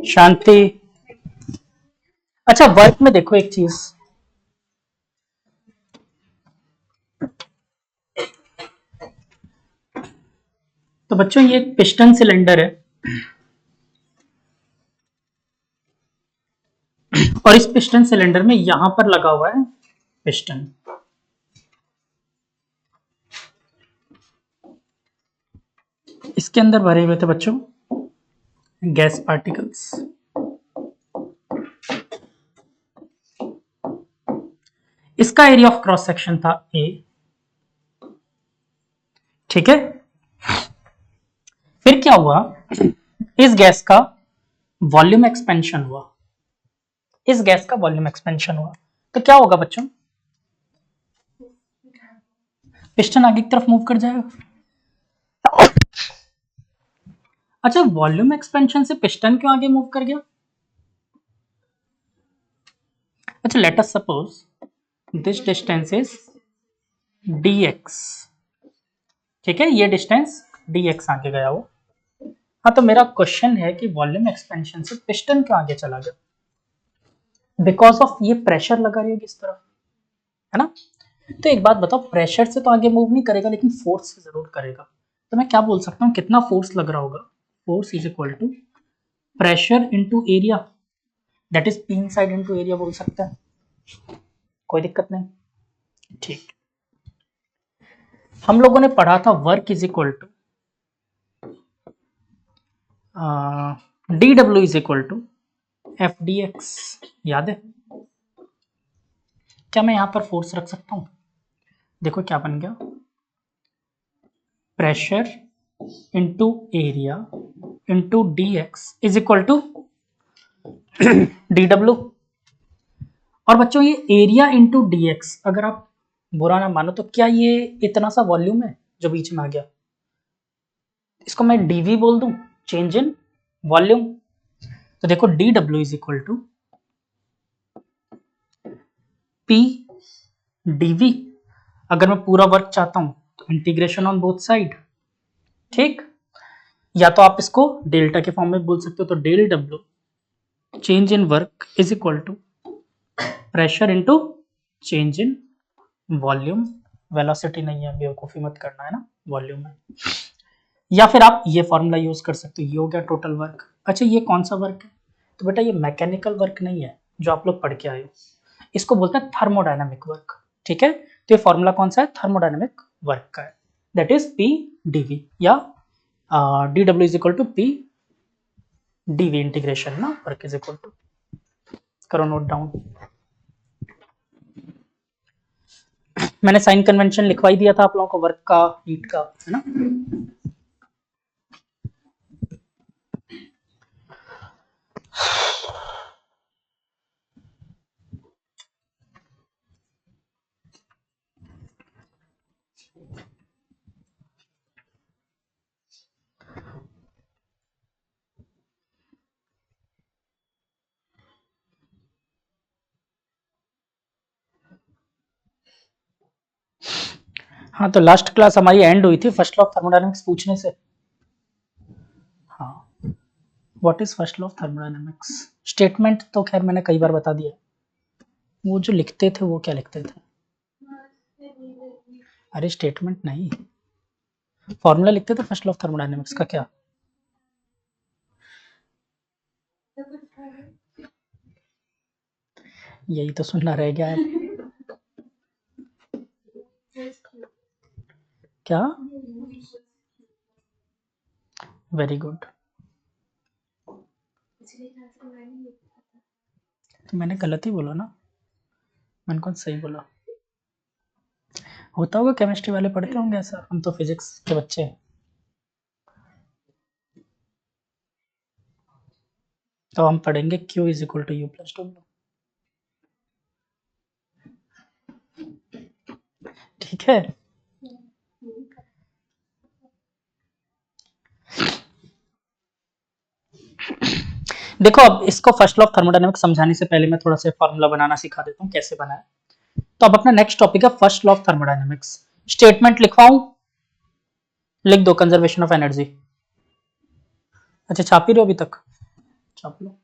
शांति। अच्छा, वर्क में देखो एक चीज, तो बच्चों ये एक पिस्टन सिलेंडर है और इस पिस्टन सिलेंडर में यहां पर लगा हुआ है पिस्टन। इसके अंदर भरे हुए थे बच्चों गैस पार्टिकल्स। इसका एरिया ऑफ क्रॉस सेक्शन था ए, ठीक है। फिर क्या हुआ, इस गैस का वॉल्यूम एक्सपेंशन हुआ, इस गैस का वॉल्यूम एक्सपेंशन हुआ, तो क्या होगा बच्चों, पिस्टन आगे की तरफ मूव कर जाएगा। अच्छा, वॉल्यूम एक्सपेंशन से पिस्टन क्यों आगे मूव कर गया? अच्छा, let us suppose this distance is dx, ठीक है, ये डिस्टेंस dx आगे गया हो। हाँ, तो मेरा क्वेश्चन है कि वॉल्यूम एक्सपेंशन से पिस्टन क्यों आगे चला गया? बिकॉज ऑफ ये प्रेशर लगा रही है इस तरफ, है ना। तो एक बात बताओ, प्रेशर से तो आगे मूव नहीं करेगा लेकिन फोर्स से जरूर करेगा। तो मैं क्या बोल सकता हूँ, कितना फोर्स लग रहा होगा, force is equal to pressure into area, that is P inside into area बोल सकते हैं, कोई दिक्कत नहीं, ठीक। हम लोगों ने पढ़ा था work is equal to D W is equal to F D X, याद है। क्या मैं यहां पर फोर्स रख सकता हूं? देखो क्या बन गया, pressure into area into D X is equal to D W. और बच्चों ये एरिया इंटू डी एक्स, अगर आप बुरा ना मानो तो क्या ये इतना सा वॉल्यूम है जो बीच में आ गया, इसको मैं डीवी बोल दूं, चेंज इन वॉल्यूम। तो देखो D W is equal to P DV. अगर मैं पूरा वर्क चाहता हूं तो इंटीग्रेशन ऑन बोथ साइड, ठीक। या तो आप इसको डेल्टा के फॉर्म में बोल सकते हो, तो del W change in work is equal to pressure into change in volume. Velocity नहीं है, बेवकूफी मत करना, है ना, वॉल्यूम है। या फिर आप ये फॉर्मूला यूज कर सकते हो, ये हो गया टोटल वर्क। अच्छा, ये कौन सा वर्क है? तो बेटा ये मैकेनिकल वर्क नहीं है जो आप लोग पढ़ के आए हो, इसको बोलते हैं थर्मोडायनामिक वर्क, ठीक है। तो ये फॉर्मूला कौन सा है, थर्मोडायनामिक वर्क का है, दैट इज पी डीवी, या D W is equal to P DV integration ना, वर्क इज इक्वल टू, करो नोट डाउन। मैंने साइन कन्वेंशन लिखवा ही दिया था आप लोगों को वर्क का, हीट का, है ना। हाँ, तो लास्ट क्लास हमारी एंड हुई थी फर्स्ट लॉ ऑफ थर्मोडायनामिक्स पूछने से। हाँ, what is first law of thermodynamics? Statement तो खैर मैंने कई बार बता दिया, वो जो लिखते थे वो क्या लिखते थे? अरे स्टेटमेंट नहीं, फॉर्मूला लिखते थे फर्स्ट लॉ ऑफ थर्मोडायनामिक्स का। क्या यही तो सुनना रह गया है। क्या? Very good. तो मैंने गलत ही बोला ना, मैंने कौन सही बोला? होता होगा, केमिस्ट्री वाले पढ़ते होंगे ऐसा, हम तो फिजिक्स के बच्चे हैं। तो हम पढ़ेंगे Q is equal to U plus W, ठीक है। देखो अब इसको फर्स्ट लॉ ऑफ थर्मोडायनामिक्स समझाने से पहले मैं थोड़ा सा फॉर्मूला बनाना सिखा देता हूँ कैसे बनाए। तो अब अपना नेक्स्ट टॉपिक है first law of thermodynamics. Statement लिखवाऊं? लिख दो, कंजर्वेशन ऑफ एनर्जी। अच्छा, छाप ही रहे हो अभी तक? छाप लो।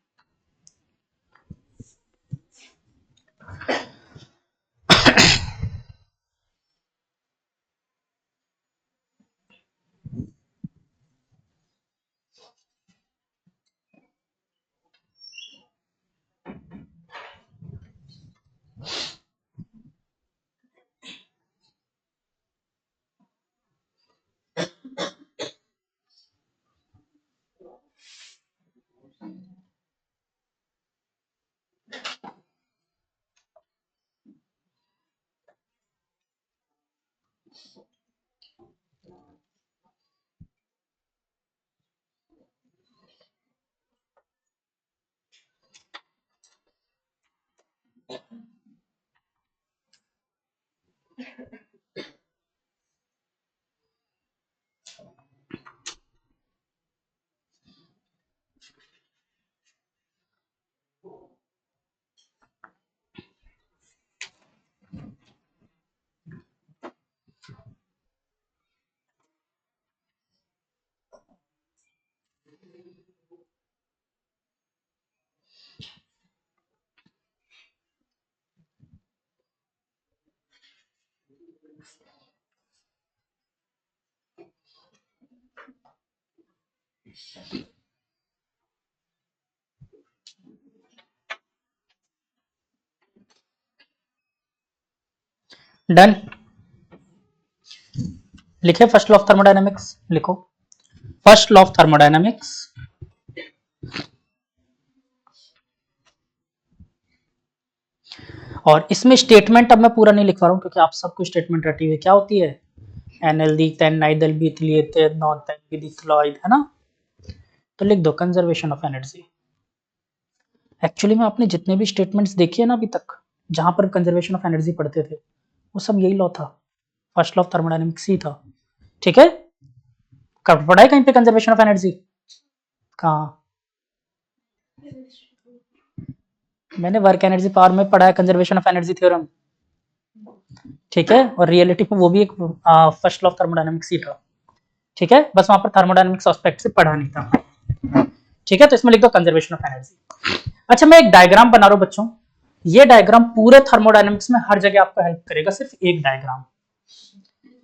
डन। लिखे फर्स्ट लॉ ऑफ थर्मोडायनेमिक्स, लिखो फर्स्ट लॉ ऑफ थर्मोडायनेमिक्स। और इसमें स्टेटमेंट अब मैं पूरा नहीं लिख पा रहा हूं क्योंकि आप सबको स्टेटमेंट रटी हुई क्या होती है, एनएलडी नाइदल बीथलिएट नॉन बीथलॉइड, है ना। तो लिख दो कंजर्वेशन ऑफ एनर्जी। एक्चुअली में आपने जितने भी स्टेटमेंट्स देखे हैं ना अभी तक जहां पर कंजर्वेशन ऑफ एनर्जी पढ़ते थे वो सब यही लॉ था, फर्स्ट लॉ ऑफ थर्मोडायनेमिक्स ही था। ठीक है, कब पढ़ा है कहीं पे कंजर्वेशन ऑफ एनर्जी? कहाँ? मैंने वर्क एनर्जी पावर में पढ़ा है कंजर्वेशन ऑफ एनर्जी थ्योरम। ठीक है, और रियलिटी में वो भी एक फर्स्ट लॉ ऑफ थर्मोडायनेमिक्स ही था। ठीक है, बस वहां पर थर्मोडायनेमिक्स एस्पेक्ट से पढ़ा नहीं था। ठीक है, तो इसमें लिख दो कंजर्वेशन ऑफ एनर्जी। अच्छा, मैं एक डायग्राम बना रहा हूं बच्चों, ये डायग्राम पूरे थर्मोडायनेमिक्स में हर जगह आपको हेल्प करेगा, सिर्फ एक डायग्राम।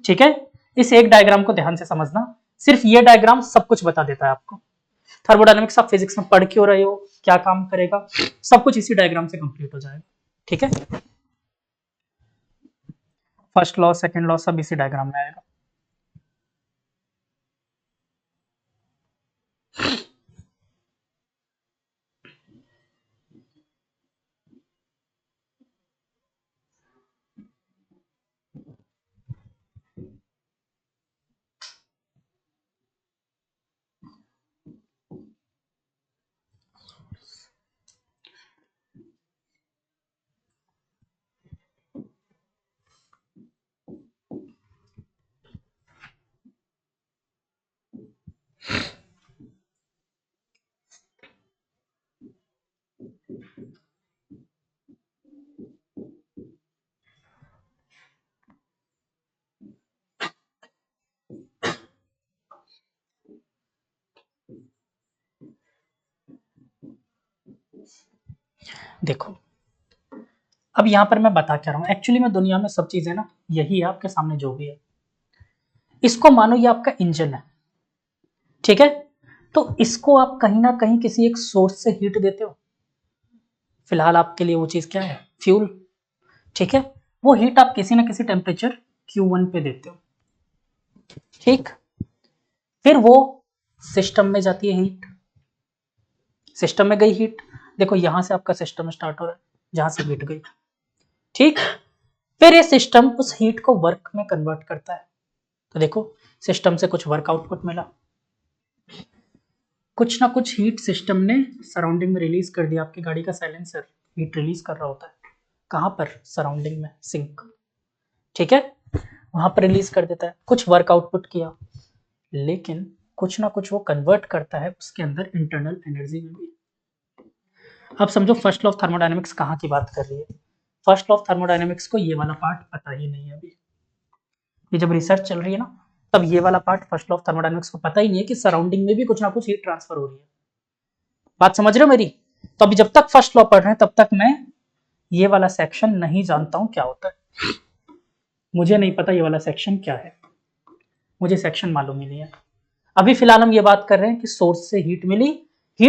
ठीक है, इस एक डायग्राम को ध्यान से समझना, सिर्फ ये डायग्राम सब कुछ बता देता है आपको। थर्मोडायनेमिक्स आप फिजिक्स में पढ़ क्यों रहे हो, क्या काम करेगा, सब कुछ इसी डायग्राम से कंप्लीट हो जाएगा। ठीक है, फर्स्ट लॉ सेकंड लॉ सब इसी डायग्राम में आएगा। देखो, अब यहां पर मैं बता क्या रहा हूं, एक्चुअली में दुनिया में सब चीजें ना यही है आपके सामने जो भी है, इसको मानो ये आपका इंजन है। ठीक है, तो इसको आप कहीं ना कहीं किसी एक सोर्स से हीट देते हो, फिलहाल आपके लिए वो चीज क्या है, फ्यूल। ठीक है, वो हीट आप किसी ना किसी टेम्परेचर Q1 पे देते हो। ठीक, फिर वो सिस्टम में जाती है हीट, सिस्टम में गई हीट, देखो यहां से आपका सिस्टम स्टार्ट हो रहा है जहां से हीट गई। ठीक, फिर ये सिस्टम उस हीट को वर्क में कन्वर्ट करता है, तो देखो सिस्टम से कुछ वर्क आउटपुट मिला, कुछ ना कुछ हीट सिस्टम ने सराउंडिंग में रिलीज कर दिया, आपकी गाड़ी का साइलेंसर हीट रिलीज कर रहा होता है, कहां पर, सराउंडिंग में, सिंक। ठीक है, वहां पर रिलीज कर देता है, कुछ वर्क आउटपुट किया, लेकिन कुछ ना कुछ वो कन्वर्ट करता है उसके अंदर इंटरनल एनर्जी में भी। अब समझो फर्स्ट लॉ ऑफ थर्मोडायनेमिक्स कहाँ की बात कर रही है, फर्स्ट लॉ ऑफ थर्मोडायनेमिक्स को ये वाला पार्ट पता ही नहीं है अभी, ये जब रिसर्च चल रही है ना तब ये वाला part first law of thermodynamics को पता ही नहीं है कि सराउंडिंग में भी कुछ ना कुछ हीट ट्रांसफर हो रही है। बात समझ रहे हो मेरी? तो अभी जब तक फर्स्ट लॉ पढ़ रहे हैं तब तक मैं ये वाला सेक्शन नहीं जानता हूं क्या होता है। मुझे नहीं पता ये वाला सेक्शन क्या है, मुझे सेक्शन मालूम ही नहीं है। अभी फिलहाल हम ये बात कर रहे हैं कि सोर्स से हीट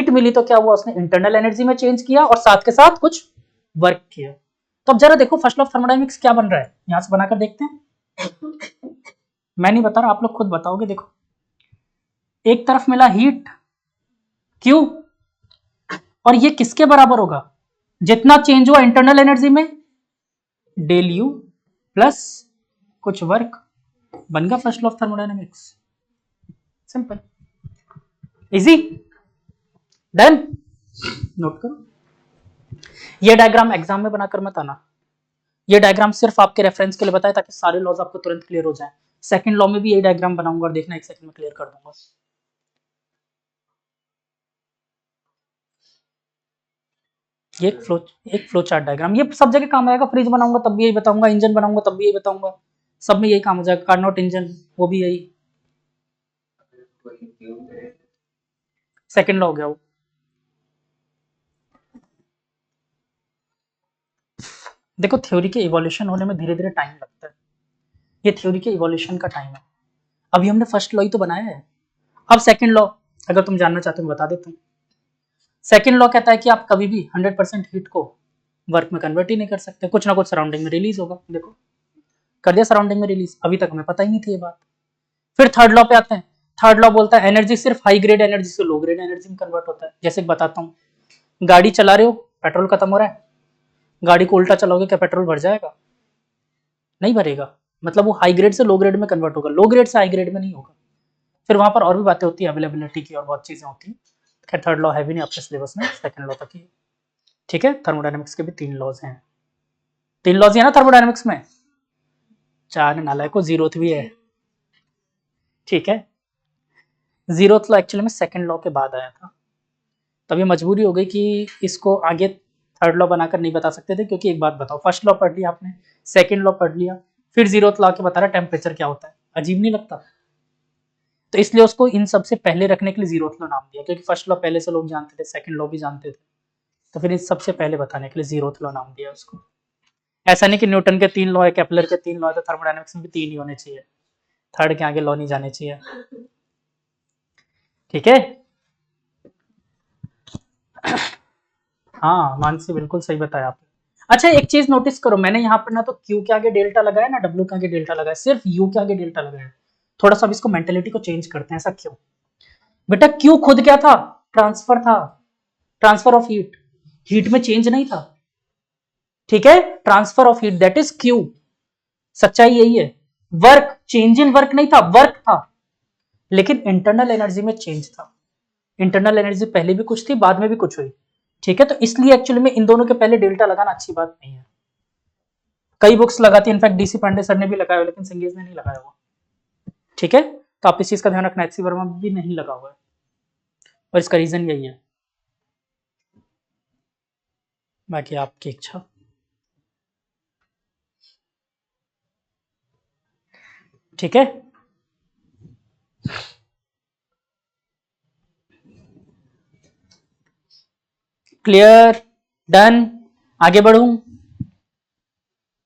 मिली तो क्या हुआ, उसने इंटरनल एनर्जी में चेंज किया और साथ के साथ कुछ वर्क किया। तो अब जरा देखो फर्स्ट लॉ ऑफ थर्मोडायनेमिक्स क्या बन रहा है, यहां से बनाकर देखते हैं। मैं नहीं बता रहा, आप लोग खुद बताओगे। देखो एक तरफ मिला हीट क्यू, और ये किसके बराबर होगा, जितना चेंज हुआ इंटरनल एनर्जी में डेल यू प्लस कुछ वर्क, बन गया first law of thermodynamics. Simple, easy, done. Note करो, ये डायग्राम एग्जाम में बनाकर मत आना, ये डायग्राम सिर्फ आपके रेफरेंस के लिए बताया ताकि सारे लॉज आपको तुरंत क्लियर हो जाए। सेकंड लॉ में भी यही डायग्राम बनाऊंगा और देखना एक सेकंड में क्लियर कर दूंगा। ये एक फ्लो चार्ट डायग्राम, ये सब जगह काम आएगा। फ्रिज बनाऊंगा तब भी यही बताऊंगा, इंजन बनाऊंगा तब भी यही बताऊंगा, सब में यही काम हो जाएगा। कार्नोट इंजन वो भी यही, सेकंड लॉ हो गया वो। देखो थ्योरी के इवोल्यूशन होने में धीरे धीरे टाइम लगता है, ये थ्योरी के इवोल्यूशन का टाइम है। अभी हमने फर्स्ट लॉ ही तो बनाया है, अब सेकंड लॉ अगर तुम जानना चाहते हो बता देता हूँ। सेकंड लॉ कहता है कि आप कभी भी 100% हीट को वर्क में कन्वर्ट ही नहीं कर सकते, कुछ ना कुछ सराउंडिंग में रिलीज होगा। देखो कर दिया सराउंडिंग में रिलीज, अभी तक हमें पता ही नहीं थी ये बात। फिर थर्ड लॉ पे आते हैं, थर्ड लॉ बोलता है एनर्जी सिर्फ हाई ग्रेड एनर्जी से लो ग्रेड एनर्जी में कन्वर्ट होता है। जैसे बताता हूँ, गाड़ी चला रहे हो, पेट्रोल खत्म हो रहा है, गाड़ी को उल्टा चलाओगे क्या पेट्रोल भर जाएगा? नहीं भरेगा, मतलब वो हाई ग्रेड से लो ग्रेड में कन्वर्ट होगा, लो ग्रेड से हाई ग्रेड में नहीं होगा। फिर वहां पर और भी बातें होती है, अवेलेबिलिटी की और बहुत चीजें होती हैं। खैर थर्ड लॉ है भी नहीं आपके सिलेबस में, सेकंड लॉ तक ही। ठीक है, थर्मोडायनेमिक्स के भी 3 लॉज हैं, 3 लॉज है ना थर्मोडायनेमिक्स में, 4 नालायक को जीरोथ भी है। ठीक है, जीरोथ लॉ एक्चुअली में सेकंड लॉ के बाद आया था, तभी मजबूरी हो गई कि इसको आगे थर्ड लॉ बनाकर नहीं बता सकते थे। क्योंकि एक बात बताओ, फर्स्ट लॉ पढ़ लिया आपने, सेकंड लॉ पढ़ लिया, फिर जीरोथ लॉ के बता रहा टेम्परेचर क्या होता है, अजीब नहीं लगता? तो इसलिए उसको इन सबसे पहले रखने के लिए जीरोथ लॉ नाम दिया, क्योंकि फर्स्ट लॉ पहले से लोग जानते थे, सेकंड लॉ भी जानते थे, तो फिर इन सबसे पहले बताने के लिए जीरोथ लॉ नाम दिया उसको। ऐसा नहीं कि न्यूटन के 3 लॉ है, केपलर के 3 लॉ है, तो थर्मोडायनेमिक्स में भी 3 ही होने चाहिए, थर्ड के आगे लॉ नहीं जाने चाहिए। ठीक है, हाँ मानसी बिल्कुल सही बताया आपने। अच्छा एक चीज नोटिस करो, मैंने यहाँ पर ना तो क्यू के आगे डेल्टा लगाया ना डब्ल्यू के आगे डेल्टा लगाया, सिर्फ यू के आगे डेल्टा लगाया। थोड़ा सा अब इसको मेंटेलिटी को चेंज करते हैं, ऐसा क्यों? बेटा क्यू खुद क्या था, ट्रांसफर था, ट्रांसफर ऑफ हीट, हीट में चेंज नहीं था। ठीक है, transfer of heat that is Q, सच्चाई यही है। वर्क, चेंज इन वर्क नहीं था, वर्क था, लेकिन इंटरनल एनर्जी में चेंज था। इंटरनल एनर्जी पहले भी कुछ थी, बाद में भी कुछ हुई। ठीक है, तो इसलिए एक्चुअली में इन दोनों के पहले डेल्टा लगाना अच्छी बात नहीं है। कई बुक्स लगाती है, इनफैक्ट डीसी पांडे सर ने भी लगाया, लेकिन संगीत ने नहीं लगाया हुआ। ठीक है, तो आप इस चीज का ध्यान रखना, एचसी वर्मा भी नहीं लगा हुआ है, और इसका रीजन यही है, बाकी आपकी इच्छा। ठीक है, क्लियर, डन, आगे बढ़ूं।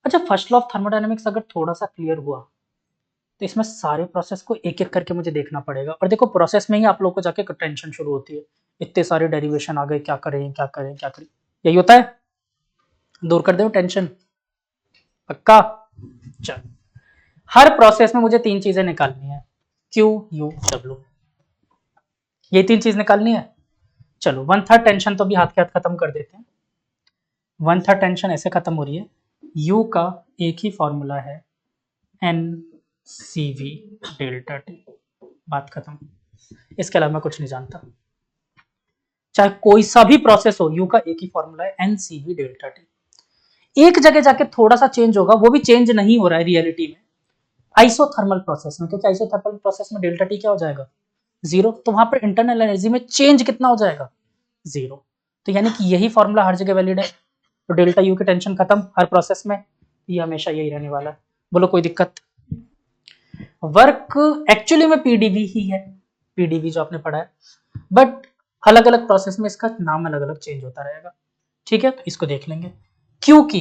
अच्छा फर्स्ट लॉ ऑफ थर्मोडायनेमिक्स अगर थोड़ा सा क्लियर हुआ तो इसमें सारे प्रोसेस को एक एक करके मुझे देखना पड़ेगा, और देखो प्रोसेस में ही आप लोग को जाके टेंशन शुरू होती है, इतने सारे डेरिवेशन आ गए, क्या करें क्या करें क्या करें, यही होता है। दूर कर दो टेंशन, पक्का? चल, हर प्रोसेस में मुझे 3 चीजें निकालनी है, क्यू यू डब्ल्यू, ये 3 चीज निकालनी है। चलो 1/3 टेंशन तो भी हाथ के हाथ खत्म कर देते हैं। 1/3 टेंशन ऐसे खत्म हो रही है, यू का एक ही फॉर्मूला है N C we delta T, बात खत्म, इसके अलावा मैं कुछ नहीं जानता। चाहे कोई सा भी प्रोसेस हो, यू का एक ही फॉर्मूला है N C we delta T. एक जगह जाके थोड़ा सा चेंज होगा, वो भी चेंज नहीं हो रहा है रियलिटी में, आइसोथर्मल प्रोसेस में, क्योंकि आइसोथर्मल प्रोसेस में डेल्टा टी क्या हो जाएगा, 0, तो वहां पर इंटरनल एनर्जी में चेंज कितना हो जाएगा, 0। तो यानी कि यही फॉर्मूला हर जगह वैलिड है, तो डेल्टा यू की टेंशन खत्म हर प्रोसेस में, ये हमेशा यही रहने वाला है। बोलो कोई दिक्कत? वर्क एक्चुअली में पीडीवी ही है, पीडीवी जो आपने पढ़ा है, बट अलग अलग प्रोसेस में इसका नाम अलग अलग चेंज होता रहेगा। ठीक है, तो इसको देख लेंगे। क्यू की,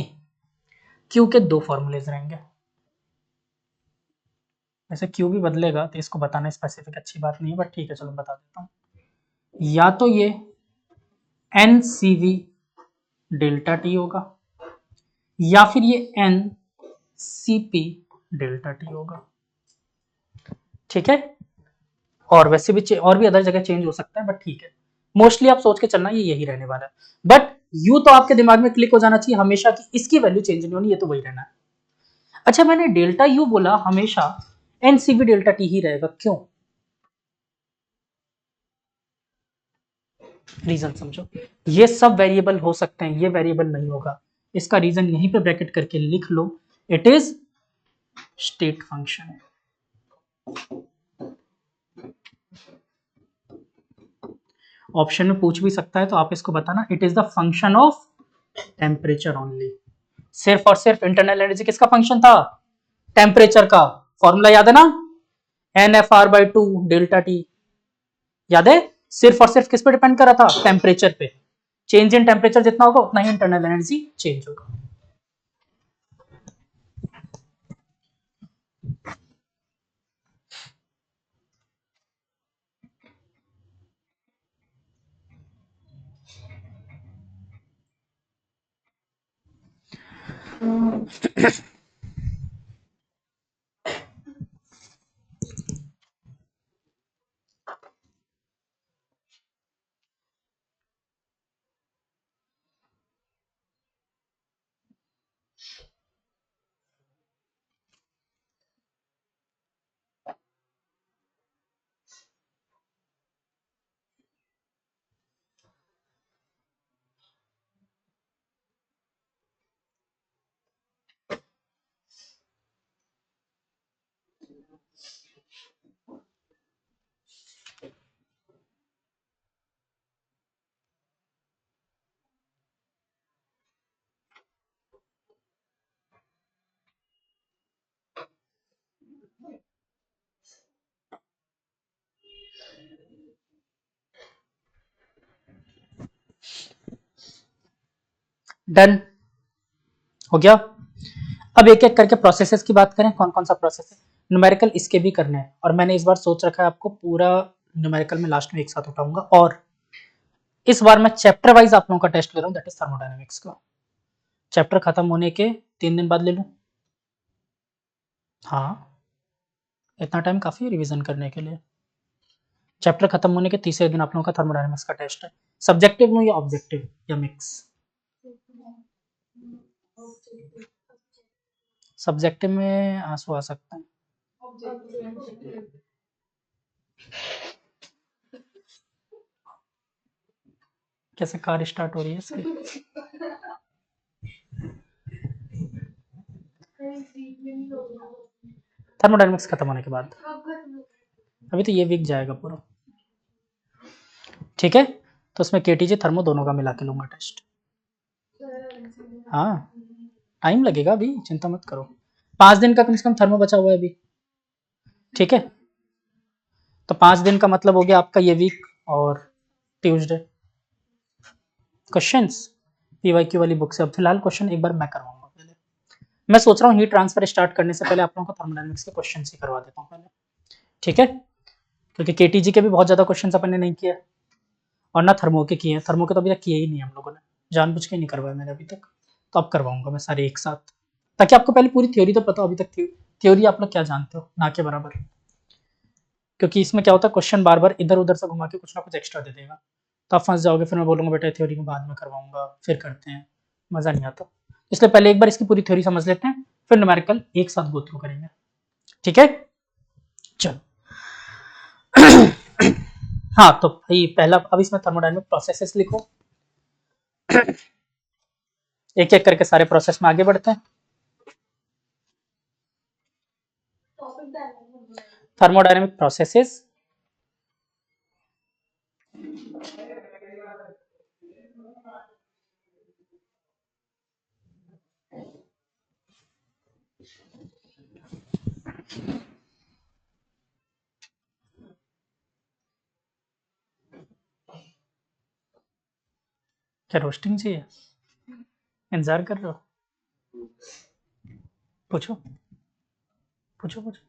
क्यू के दो फॉर्मूलेज रहेंगे। वैसे क्यू भी बदलेगा तो इसको बताना स्पेसिफिक अच्छी बात नहीं है, बट ठीक है चलो बता देता हूँ। या तो ये N C we delta T होगा, या फिर ये N C P delta T होगा। ठीक है, और वैसे भी और भी अदर जगह चेंज हो सकता है, बट ठीक है, मोस्टली आप सोच के चलना ये यही रहने वाला है। बट यू तो आपके दिमाग में क्लिक हो जाना चाहिए हमेशा कि इसकी वैल्यू चेंज नहीं होनी, ये तो वही रहना है। अच्छा, मैंने डेल्टा यू बोला, हमेशा एनसीबी डेल्टा टी ही रहेगा, क्यों? रीजन समझो, ये सब वेरिएबल हो सकते हैं, ये वेरिएबल नहीं होगा। इसका रीजन यहीं पे ब्रैकेट करके लिख लो, it is state function. Option में पूछ भी सकता है तो आप इसको बताना, it is the function of temperature only. सिर्फ और सिर्फ इंटरनल एनर्जी किसका फंक्शन था? टेम्परेचर का। फॉर्मूला याद है ना, N F R by two delta T, याद है? सिर्फ और सिर्फ किस पे डिपेंड कर रहा था? टेम्परेचर पे। चेंज इन टेम्परेचर जितना होगा उतना ही इंटरनल एनर्जी चेंज होगा। डन हो गया। अब एक एक करके प्रोसेसेस की बात करें, कौन कौन सा प्रोसेस है। न्यूमेरिकल इसके भी करने हैं, और मैंने इस बार सोच रखा है आपको पूरा न्यूमेरिकल में लास्ट में एक साथ उठाऊंगा, और इस बार मैं चैप्टर वाइज आप लोगों का टेस्ट ले रहा हूँ, दैट इज थर्मोडायनेमिक्स का। चैप्टर खत्म होने के 3 दिन बाद ले लूँ? हाँ, इतना टाइम काफी है रिवीजन करने के लिए। चैप्टर खत्म होने के तीसरे दिन आप लोगों का थर्मोडायनेमिक्स का टेस्ट है। सब्जेक्टिव लूँ या ऑब्जेक्टिव या मिक्स? सब्जेक्टिव में आंसू आ सकते हैं। कैसे कार स्टार्ट हो रही है इसकी? थर्मोडायनेमिक्स खत्म होने के बाद, अभी तो ये वीक जाएगा पूरा। ठीक है, तो उसमें केटीजे थर्मो दोनों का मिला के लूंगा टेस्ट। हाँ, टाइम लगेगा, अभी चिंता मत करो। 5 दिन का कम से कम थर्मो बचा हुआ है अभी। ठीक है, तो 5 दिन का मतलब हो गया आपका ये वीक और ट्यूसडे। क्वेश्चंस पीवाईक्यू वाली बुक से अब फिलहाल क्वेश्चन एक बार मैं करवाऊंगा पहले। मैं सोच रहा हूँ हीट ट्रांसफर स्टार्ट करने से पहले आप लोगों को थर्मोडायनेमिक्स के क्वेश्चन ही करवा देता हूँ पहले। ठीक है, क्योंकि केटीजी के भी बहुत ज्यादा क्वेश्चन अपन ने नहीं किए, और ना थर्मो के किए हैं। थर्मो के तो अभी तक किए ही नहीं हम लोगों ने, जानबूझ के नहीं करवाया मैंने अभी तक। तो अब करवाऊंगा मैं सारे एक साथ, ताकि आपको पहले पूरी थ्योरी तो पता हो। अभी तक थ्योरी आप लोग क्या जानते हो, ना के बराबर। क्योंकि इसमें क्या होता है, क्वेश्चन बार बार इधर उधर से घुमा के कुछ ना कुछ एक्स्ट्रा दे देगा, तो आप फंस जाओगे। फिर मैं बोलूंगा बेटा थ्योरी में बाद में करवाऊंगा, फिर करते हैं, मजा नहीं आता। इसलिए पहले एक बार इसकी पूरी थ्योरी समझ लेते हैं, फिर न्यूमेरिकल एक साथ गो थ्रू करेंगे। ठीक है, चलो। हाँ, तो भाई पहला, अब इसमें थर्मोडायनेमिक प्रोसेसेस लिखो। एक एक करके सारे प्रोसेस में आगे बढ़ते हैं। थर्मोडायनेमिक प्रोसेसेस, क्या रोस्टिंग चाहिए? इंतजार कर रहे हो? पूछो पूछो पूछो।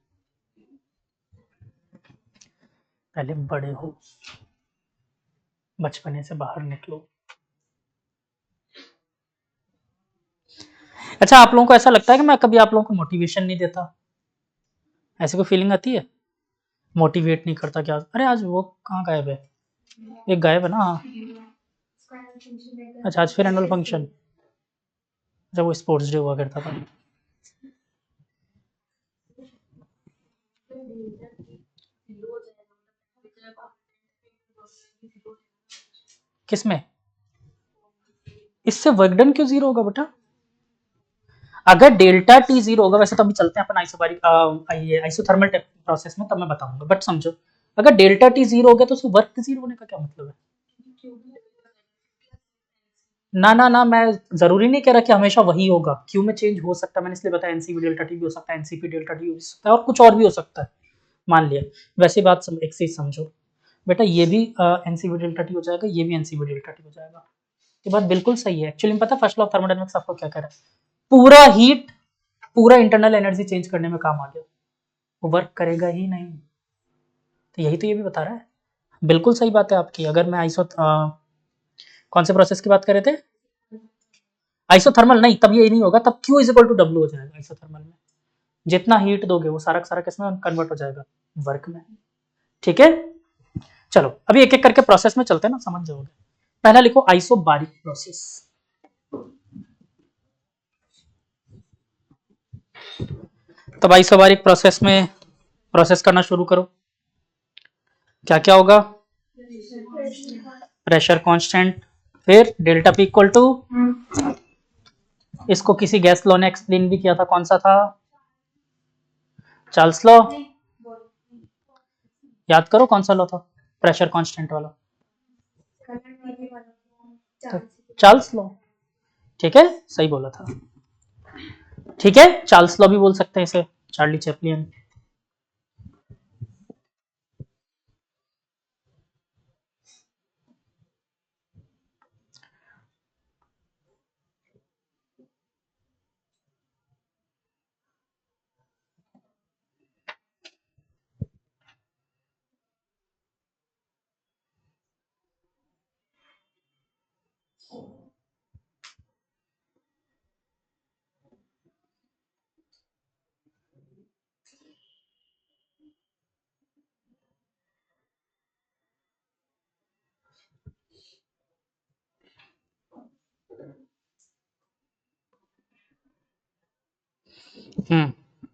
पहले बड़े हो, बचपने से बाहर निकलो। अच्छा, आप लोगों को ऐसा लगता है कि मैं कभी आप लोगों को मोटिवेशन नहीं देता? ऐसी कोई फीलिंग आती है? मोटिवेट नहीं करता क्या? अरे आज वो कहाँ गायब है? एक गायब है ना। हाँ। अच्छा, आज फिर एनुअल फंक्शन। अच्छा, वो स्पोर्ट्स डे हुआ करता था। किसमें? इससे वर्क डन क्यों जीरो होगा बेटा? अगर डेल्टा टी जीरो होगा, वैसे तो अभी चलते हैं अपन आइसोबारिक ये आइसोथर्मल प्रोसेस में, तब मैं बताऊंगा, बट समझो अगर डेल्टा टी जीरो हो गया तो उसमें वर्क जीरो होने का क्या मतलब है? ना ना ना, मैं जरूरी नहीं कह रहा कि हमेशा वही होगा, क्यू में चेंज हो सकता है, मैंने इसलिए बताया एनसीवी डेल्टा टी भी हो सकता है, एनसीपी डेल्टा टी हो सकता है, और कुछ और भी हो सकता है। मान लिया, वैसी बात एक चीज समझो बेटा, ये भी एनसीवी डेल्टा टी हो जाएगा, ये भी एनसीवी डेल्टा टी हो जाएगा। ये बात बिल्कुल सही है। एक्चुअली में पता है फर्स्ट लॉ ऑफ थर्मोडायनामिक्स आपको क्या कह रहा है? पूरा हीट, पूरा इंटरनल एनर्जी चेंज करने में काम आ गया, वो वर्क करेगा ही नहीं। तो यही तो ये भी बता रहा है। बिल्कुल सही बात है आपकी। अगर मैं कौन से प्रोसेस की बात कर रहे थे? आइसोथर्मल नहीं, तब ये नहीं होगा, तब Q is equal to W हो जाएगा। आइसोथर्मल में जितना हीट दोगे वो सारा का सारा किसमें कन्वर्ट हो जाएगा? वर्क में। ठीक है, चलो अभी एक एक करके प्रोसेस में चलते हैं ना, समझ जाओगे। पहला लिखो आइसोबारिक प्रोसेस। तब आइसोबारिक प्रोसेस में प्रोसेस करना शुरू करो। क्या क्या होगा? प्रेशर कांस्टेंट, फिर डेल्टा पी इक्वल टू, इसको किसी गैस लॉ ने एक्सप्लेन भी किया था, कौन सा था? Charles law. याद करो कौन सा लॉ था प्रेशर कांस्टेंट वाला? Charles law. ठीक है, सही बोला था। ठीक है, चार्ल्स लॉ भी बोल सकते हैं इसे, चार्ली चैपलिन।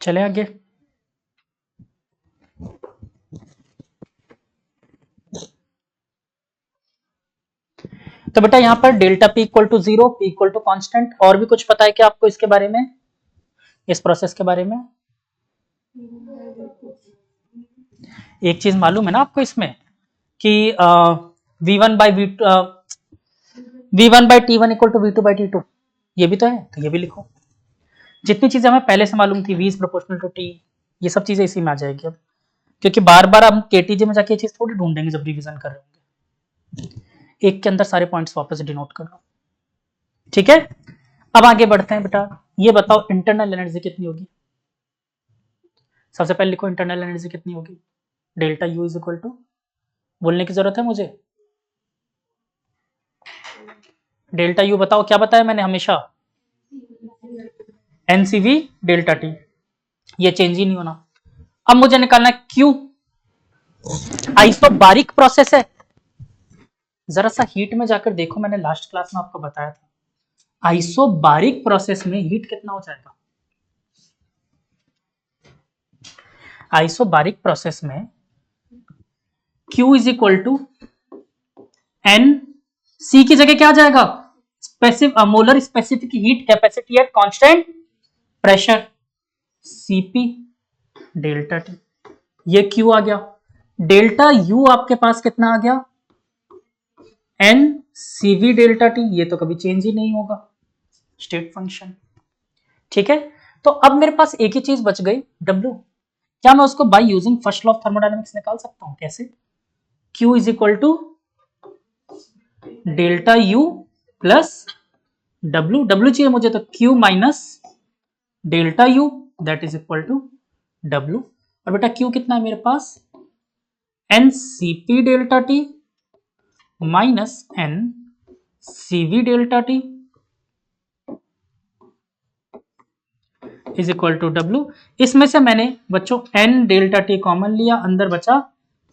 चले आगे। तो बेटा यहाँ पर delta p equal to zero, p equal to constant, और भी कुछ पता है क्या आपको इसके बारे में, इस प्रोसेस के बारे में? एक चीज मालूम है ना आपको इसमें कि v one by t one equal to v two by t two, ये भी तो है, तो ये भी लिखो। जितनी चीजें हमें पहले से मालूम थी, v is proportional to t, ये सब चीजें इसी में आ जाएगी अब, क्योंकि बार बार हम केटीजे में जाके ये चीज थोड़ी ढूंढेंगे जब रिवीजन कर रहे होंगे। एक के अंदर सारे पॉइंट्स वापस डिनोट कर लो। ठीक है, अब आगे बढ़ते हैं बेटा। ये बताओ इंटरनल एनर्जी कितनी होगी? सबसे पहले लिखो इंटरनल एनर्जी कितनी होगी। Delta u is equal to, बोलने की जरूरत है मुझे? डेल्टा यू बताओ, क्या बताया मैंने हमेशा? एनसीवी डेल्टा टी, ये चेंज ही नहीं होना। अब मुझे निकालना है क्यू। आइसोबारिक प्रोसेस है, जरा सा हीट में जाकर देखो, मैंने लास्ट क्लास में आपको बताया था आइसोबारिक प्रोसेस में हीट कितना हो जाएगा। आइसोबारिक प्रोसेस में Q is equal to N, C की जगह क्या आ जाएगा? Molar specific heat capacity at constant pressure, CP delta T. ये Q आ गया। डेल्टा U आपके पास कितना आ गया? एन सीवी डेल्टा टी, ये तो कभी चेंज ही नहीं होगा, स्टेट फंक्शन। ठीक है, तो अब मेरे पास एक ही चीज बच गई, W। क्या मैं उसको by using first law of thermodynamics निकाल सकता हूं? कैसे? Q is equal to delta U plus W, W चाहिए मुझे तो Q minus delta U that is equal to W. और बेटा क्यू कितना है मेरे पास, N C P delta T minus N C we delta T is equal to W. इसमें से मैंने बच्चों एन डेल्टा टी कॉमन लिया, अंदर बचा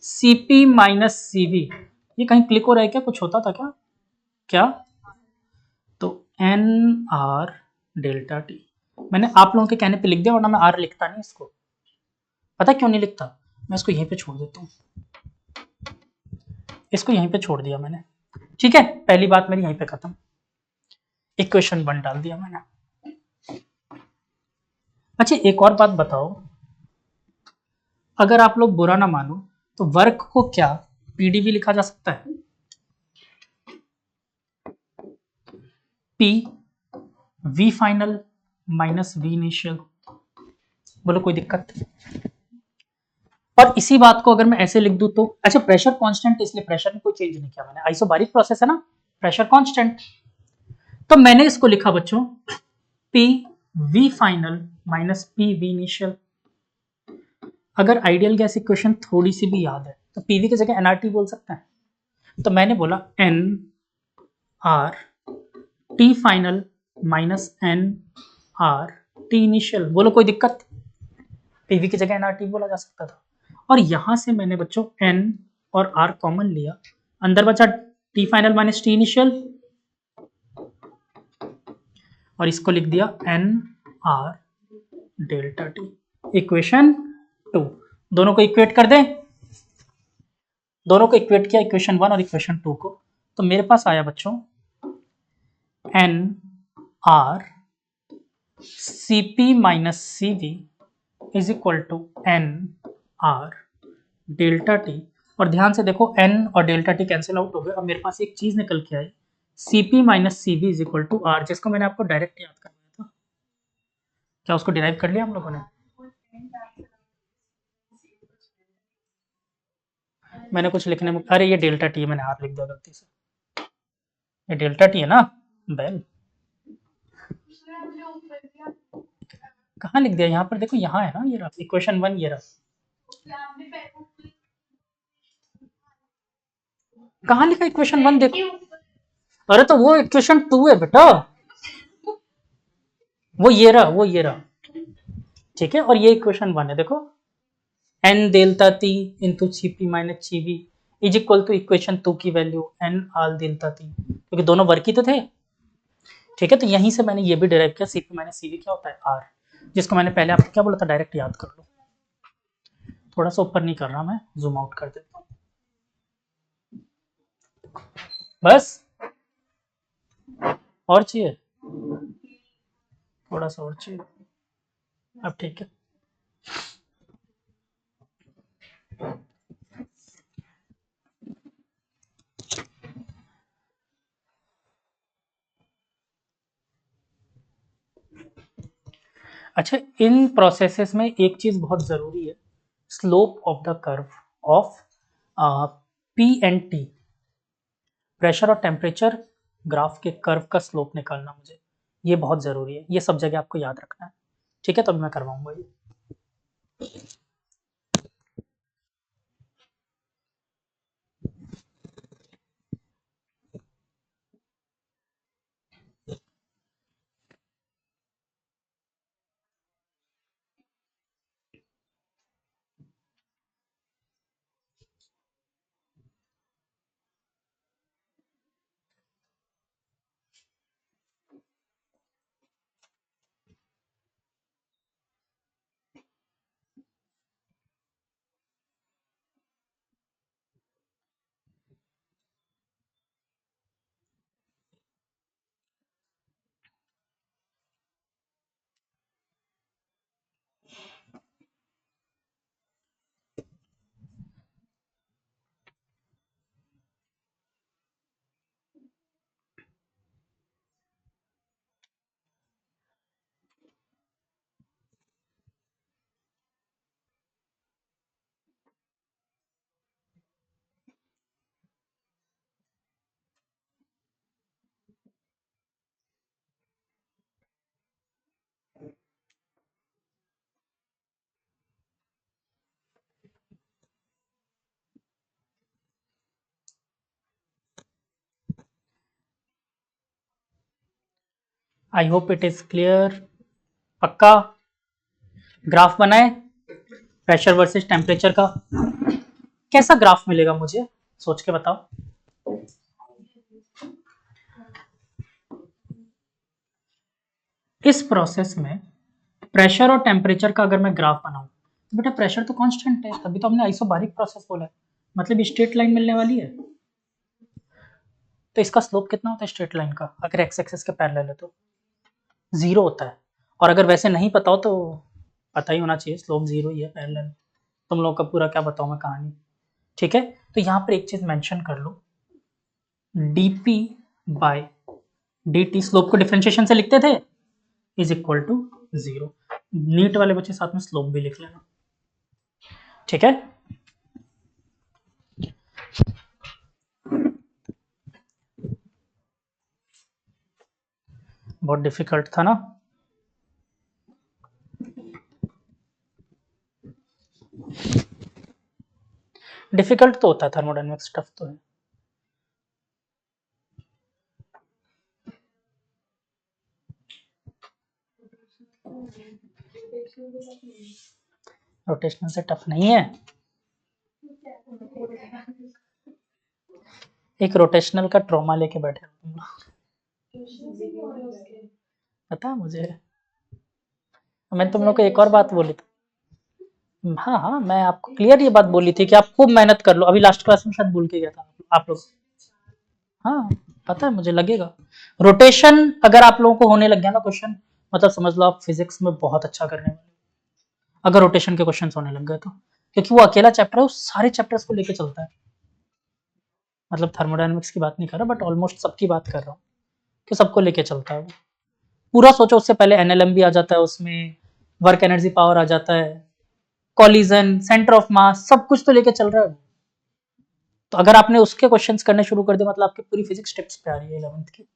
सीपी माइनस सीवी। ये कहीं क्लिक हो रहा है क्या, कुछ होता था क्या क्या? तो एन आर डेल्टा टी मैंने आप लोगों के कहने पे लिख दिया, वरना मैं आर लिखता नहीं इसको। पता क्यों नहीं लिखता, मैं इसको यहीं पे छोड़ देता हूँ, इसको यहीं पे छोड़ दिया मैंने। ठीक है, पहली बात मेरी यहीं पे खत्म, इक्वेशन 1 डाल दिया मैंने। अच्छा एक और बात बताओ, अगर आप लोग बुरा ना मानो तो वर्क को क्या पीडीवी लिखा जा सकता है? P v final minus v initial, बोलो कोई दिक्कत? और इसी बात को अगर मैं ऐसे लिख दूं तो, अच्छा प्रेशर कांस्टेंट, इसलिए प्रेशर में कोई चेंज नहीं किया मैंने, आइसोबारिक प्रोसेस है ना, प्रेशर कांस्टेंट। तो मैंने इसको लिखा बच्चों P v final minus P v initial. अगर आइडियल गैस इक्वेशन थोड़ी सी भी याद है तो पीवी की जगह एनआरटी बोल सकते हैं। तो मैंने बोला n r t final minus n r t initial, बोलो कोई दिक्कत? पीवी की जगह एनआरटी बोला जा सकता था। और यहां से मैंने बच्चों एन और आर कॉमन लिया, अंदर बचा t final minus t initial, और इसको लिख दिया n r delta t, equation 2। दोनों को इक्वेट कर दें, दोनों को इक्वेट किया, इक्वेशन 1 और इक्वेशन 2 को, तो मेरे पास आया बच्चों n r c P minus C we is equal to n r delta t. और ध्यान से देखो एन और डेल्टा टी कैंसिल आउट हो गए, अब मेरे पास एक चीज निकल के आई C P minus C we is equal to R, जिसको मैंने आपको डायरेक्ट याद करवाया था। क्या उसको डिराइव कर लिया हम लोगों ने? मैंने कुछ लिखने में, अरे ये डेल्टा टी है, मैंने आर लिख दिया गलती से, ये डेल्टा टी है ना बेल। कहाँ लिख दिया, यहाँ पर देखो, यहाँ है ना, ये रहा इक्वेशन 1, ये रहा। कहाँ लिखा इक्वेशन 1 देखो, अरे तो वो इक्वेशन 2 है बेटा, वो ये रहा, वो ये रहा। ठीक है, और ये इक्वेशन 1 है देखो, n delta t into c P minus C we is equal to equation 2 की value n r delta t, क्योंकि दोनों वर्क ही तो थे। ठीक है, तो यहीं से मैंने ये भी डिराइव किया, सी पी माइनस सी वी क्या होता है, आर, जिसको मैंने पहले आपको क्या बोला था, डायरेक्ट याद कर लो। थोड़ा सा ऊपर नहीं कर रहा मैं, जूम आउट कर देता हूँ बस। और चाहिए, थोड़ा सा और चाहिए, अब ठीक है। अच्छा इन प्रोसेसेस में एक चीज बहुत जरूरी है, slope of the curve of P and T, pressure और टेम्परेचर ग्राफ के कर्व का स्लोप निकालना मुझे, ये बहुत जरूरी है, ये सब जगह आपको याद रखना है। ठीक है, तो अभी मैं करवाऊंगा ये। I hope it is clear. पक्का? ग्राफ बनाए प्रेशर वर्सेस टेम्परेचर का। कैसा ग्राफ मिलेगा मुझे, सोच के बताओ। इस प्रोसेस में प्रेशर और टेम्परेचर का अगर मैं ग्राफ बनाऊं तो बेटा प्रेशर तो कांस्टेंट है, तभी तो हमने आइसोबारिक प्रोसेस बोला है, मतलब स्ट्रेट लाइन मिलने वाली है। तो इसका स्लोप कितना होता है स्ट्रेट लाइन का, अगर एक्स एक्सिस के पैरेलल है तो 0 होता है। और अगर वैसे नहीं पता हो तो पता ही होना चाहिए, स्लोप 0 ही है पैरेलल। तुम लोगों का पूरा क्या बताऊं मैं कहानी। ठीक है, तो यहाँ पर एक चीज मेंशन कर लो, dp बाय dt स्लोप को डिफरेंशिएशन से लिखते थे इज इक्वल टू 0। नीट वाले बच्चे साथ में स्लोप भी लिख लेना। ठीक है, बहुत डिफिकल्ट था ना। डिफिकल्ट तो होता है थर्मोडायनेमिक्स, टफ तो है। रोटेशनल से टफ नहीं है, एक रोटेशनल का ट्रॉमा लेके बैठे हो तुम लोग, पता है मुझे। मैंने तुम लोग को एक और बात बोली थी, हाँ हाँ मैं आपको क्लियर ये बात बोली थी कि आप खूब मेहनत कर लो, अभी लास्ट क्लास में शायद भूल के गया था आप लोग। हाँ पता है मुझे, लगेगा रोटेशन अगर आप लोगों को होने लग गया ना क्वेश्चन, मतलब समझ लो आप फिजिक्स में बहुत अच्छा करने वाले, अगर रोटेशन के क्वेश्चंस होने लग गए तो, क्योंकि वो अकेला चैप्टर है, वो सारे चैप्टर्स को लेके चलता है। मतलब थर्मोडायनेमिक्स की बात नहीं कर रहा, बट ऑलमोस्ट सबकी बात कर रहा हूँ कि सबको लेके चलता है वो। पूरा सोचो, उससे पहले एनएलएम भी आ जाता है उसमें, वर्क एनर्जी पावर आ जाता है, कॉलिजन, सेंटर ऑफ मास, सब कुछ तो लेके चल रहा है। तो अगर आपने उसके क्वेश्चंस करने शुरू कर दिए, मतलब आपकी पूरी फिजिक्स टिप्स पे आ रही है 11th की।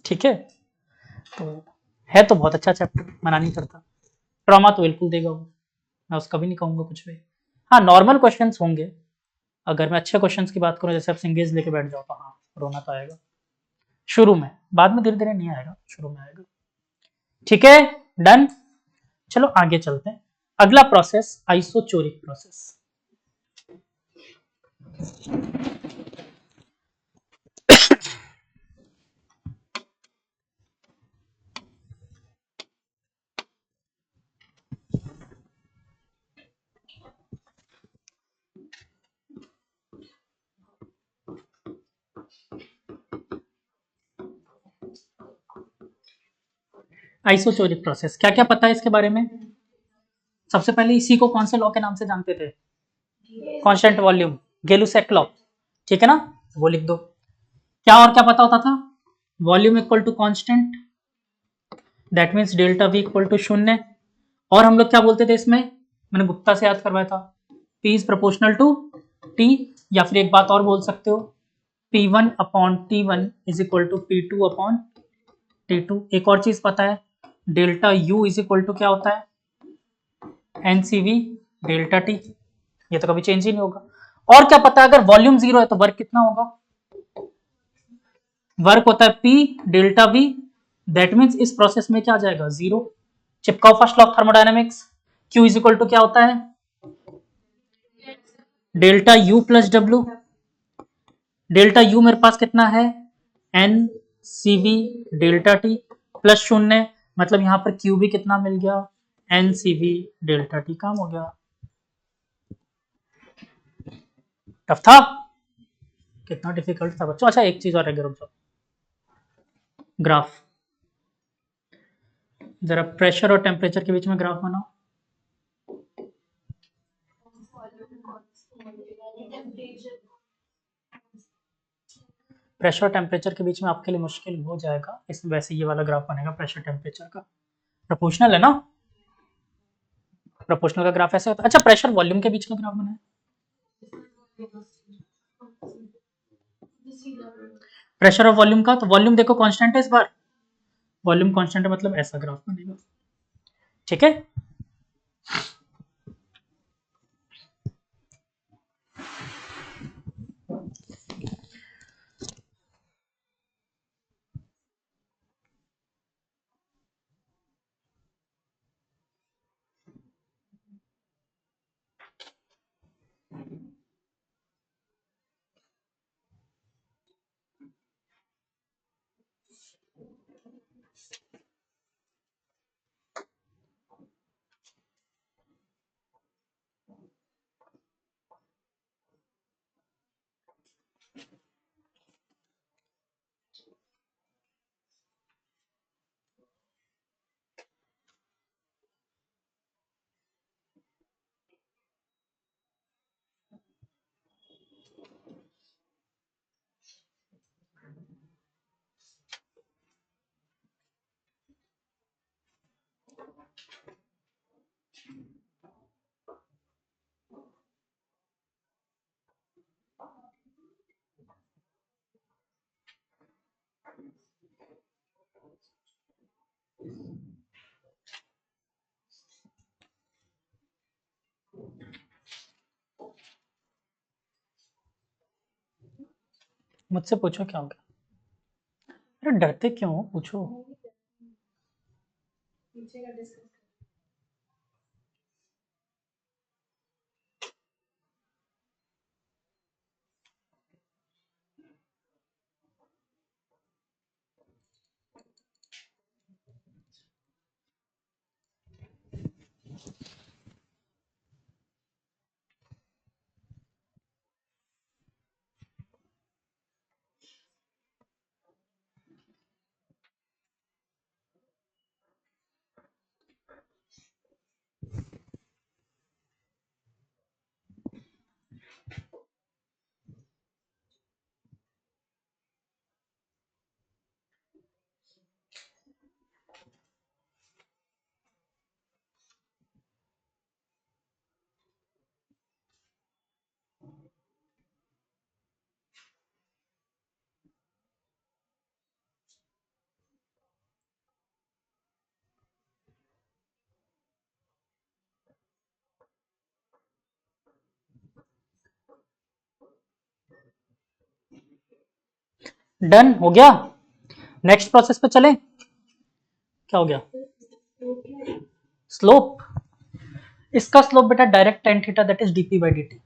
ठीक है, तो है तो बहुत अच्छा चैप्टर, मना नहीं करता। ट्रॉमा तो बिल्कुल देगा वो, मैं उसका भी नहीं कहूंगा कुछ भी। हाँ नॉर्मल क्वेश्चंस होंगे, अगर मैं अच्छे क्वेश्चंस की बात करूं, जैसे आप सिंगेज लेके बैठ जाओ तो हाँ रोना तो आएगा शुरू में, बाद में धीरे धीरे नहीं आएगा, शुरू में आएगा। ठीक है, डन। चलो आगे चलते हैं। अगला प्रोसेस आइसोचोरिक प्रोसेस। आइसोचोरिक प्रोसेस क्या क्या पता है इसके बारे में? सबसे पहले इसी को कौन से लॉ के नाम से जानते थे? Constant volume, Gay Lussac law. ठीक है ना, वो लिख दो। क्या और क्या पता होता था? Volume equal to constant, that means delta v equal to 0। और हम लोग क्या बोलते थे इसमें, मैंने गुप्ता से याद करवाया था, P is proportional to T, या फिर एक बात और बोल सकते हो, P1 upon T1 is equal to P2 upon T2। एक और चीज पता है, delta U is equal to क्या होता है, NCV डेल्टा T, ये तो कभी चेंज ही नहीं होगा। और क्या पता है, अगर वॉल्यूम 0 है तो वर्क कितना होगा, वर्क होता है P delta V, that means इस प्रोसेस में क्या आ जाएगा, 0। चिपकाओ first law of thermodynamics, Q is equal to क्या होता है, delta U plus W। Delta U मेरे पास कितना है, N C we delta T plus 0, मतलब यहां पर Q भी कितना मिल गया, N C we delta T. काम हो गया। टफ था, कितना डिफिकल्ट था बच्चों। अच्छा एक चीज और है, रुक जाओ, ग्राफ, जरा प्रेशर और टेम्परेचर के बीच में ग्राफ बनाओ। प्रेशर और टेम्परेचर के बीच में आपके लिए मुश्किल हो जाएगा, इसमें वैसे ये वाला ग्राफ बनेगा प्रेशर टेम्परेचर का, प्रोपोर्शनल है ना, प्रोपोर्शनल का ग्राफ ऐसे होता है। अच्छा प्रेशर वॉल्यूम के बीच में ग्राफ बना है, प्रेशर और वॉल्यूम का, तो वॉल्यूम देखो कांस्टेंट है इस बार, वॉल्यूम कांस्टेंट है, मतलब ऐसा ग्राफ बनेगा। ठीक है, मुझसे पूछो क्या हो गया। अरे डरते क्यों हो? पूछो। डन हो गया। नेक्स्ट प्रोसेस पे चलें। क्या हो गया? स्लोप। इसका स्लोप बेटा direct tan theta that is dp by dt।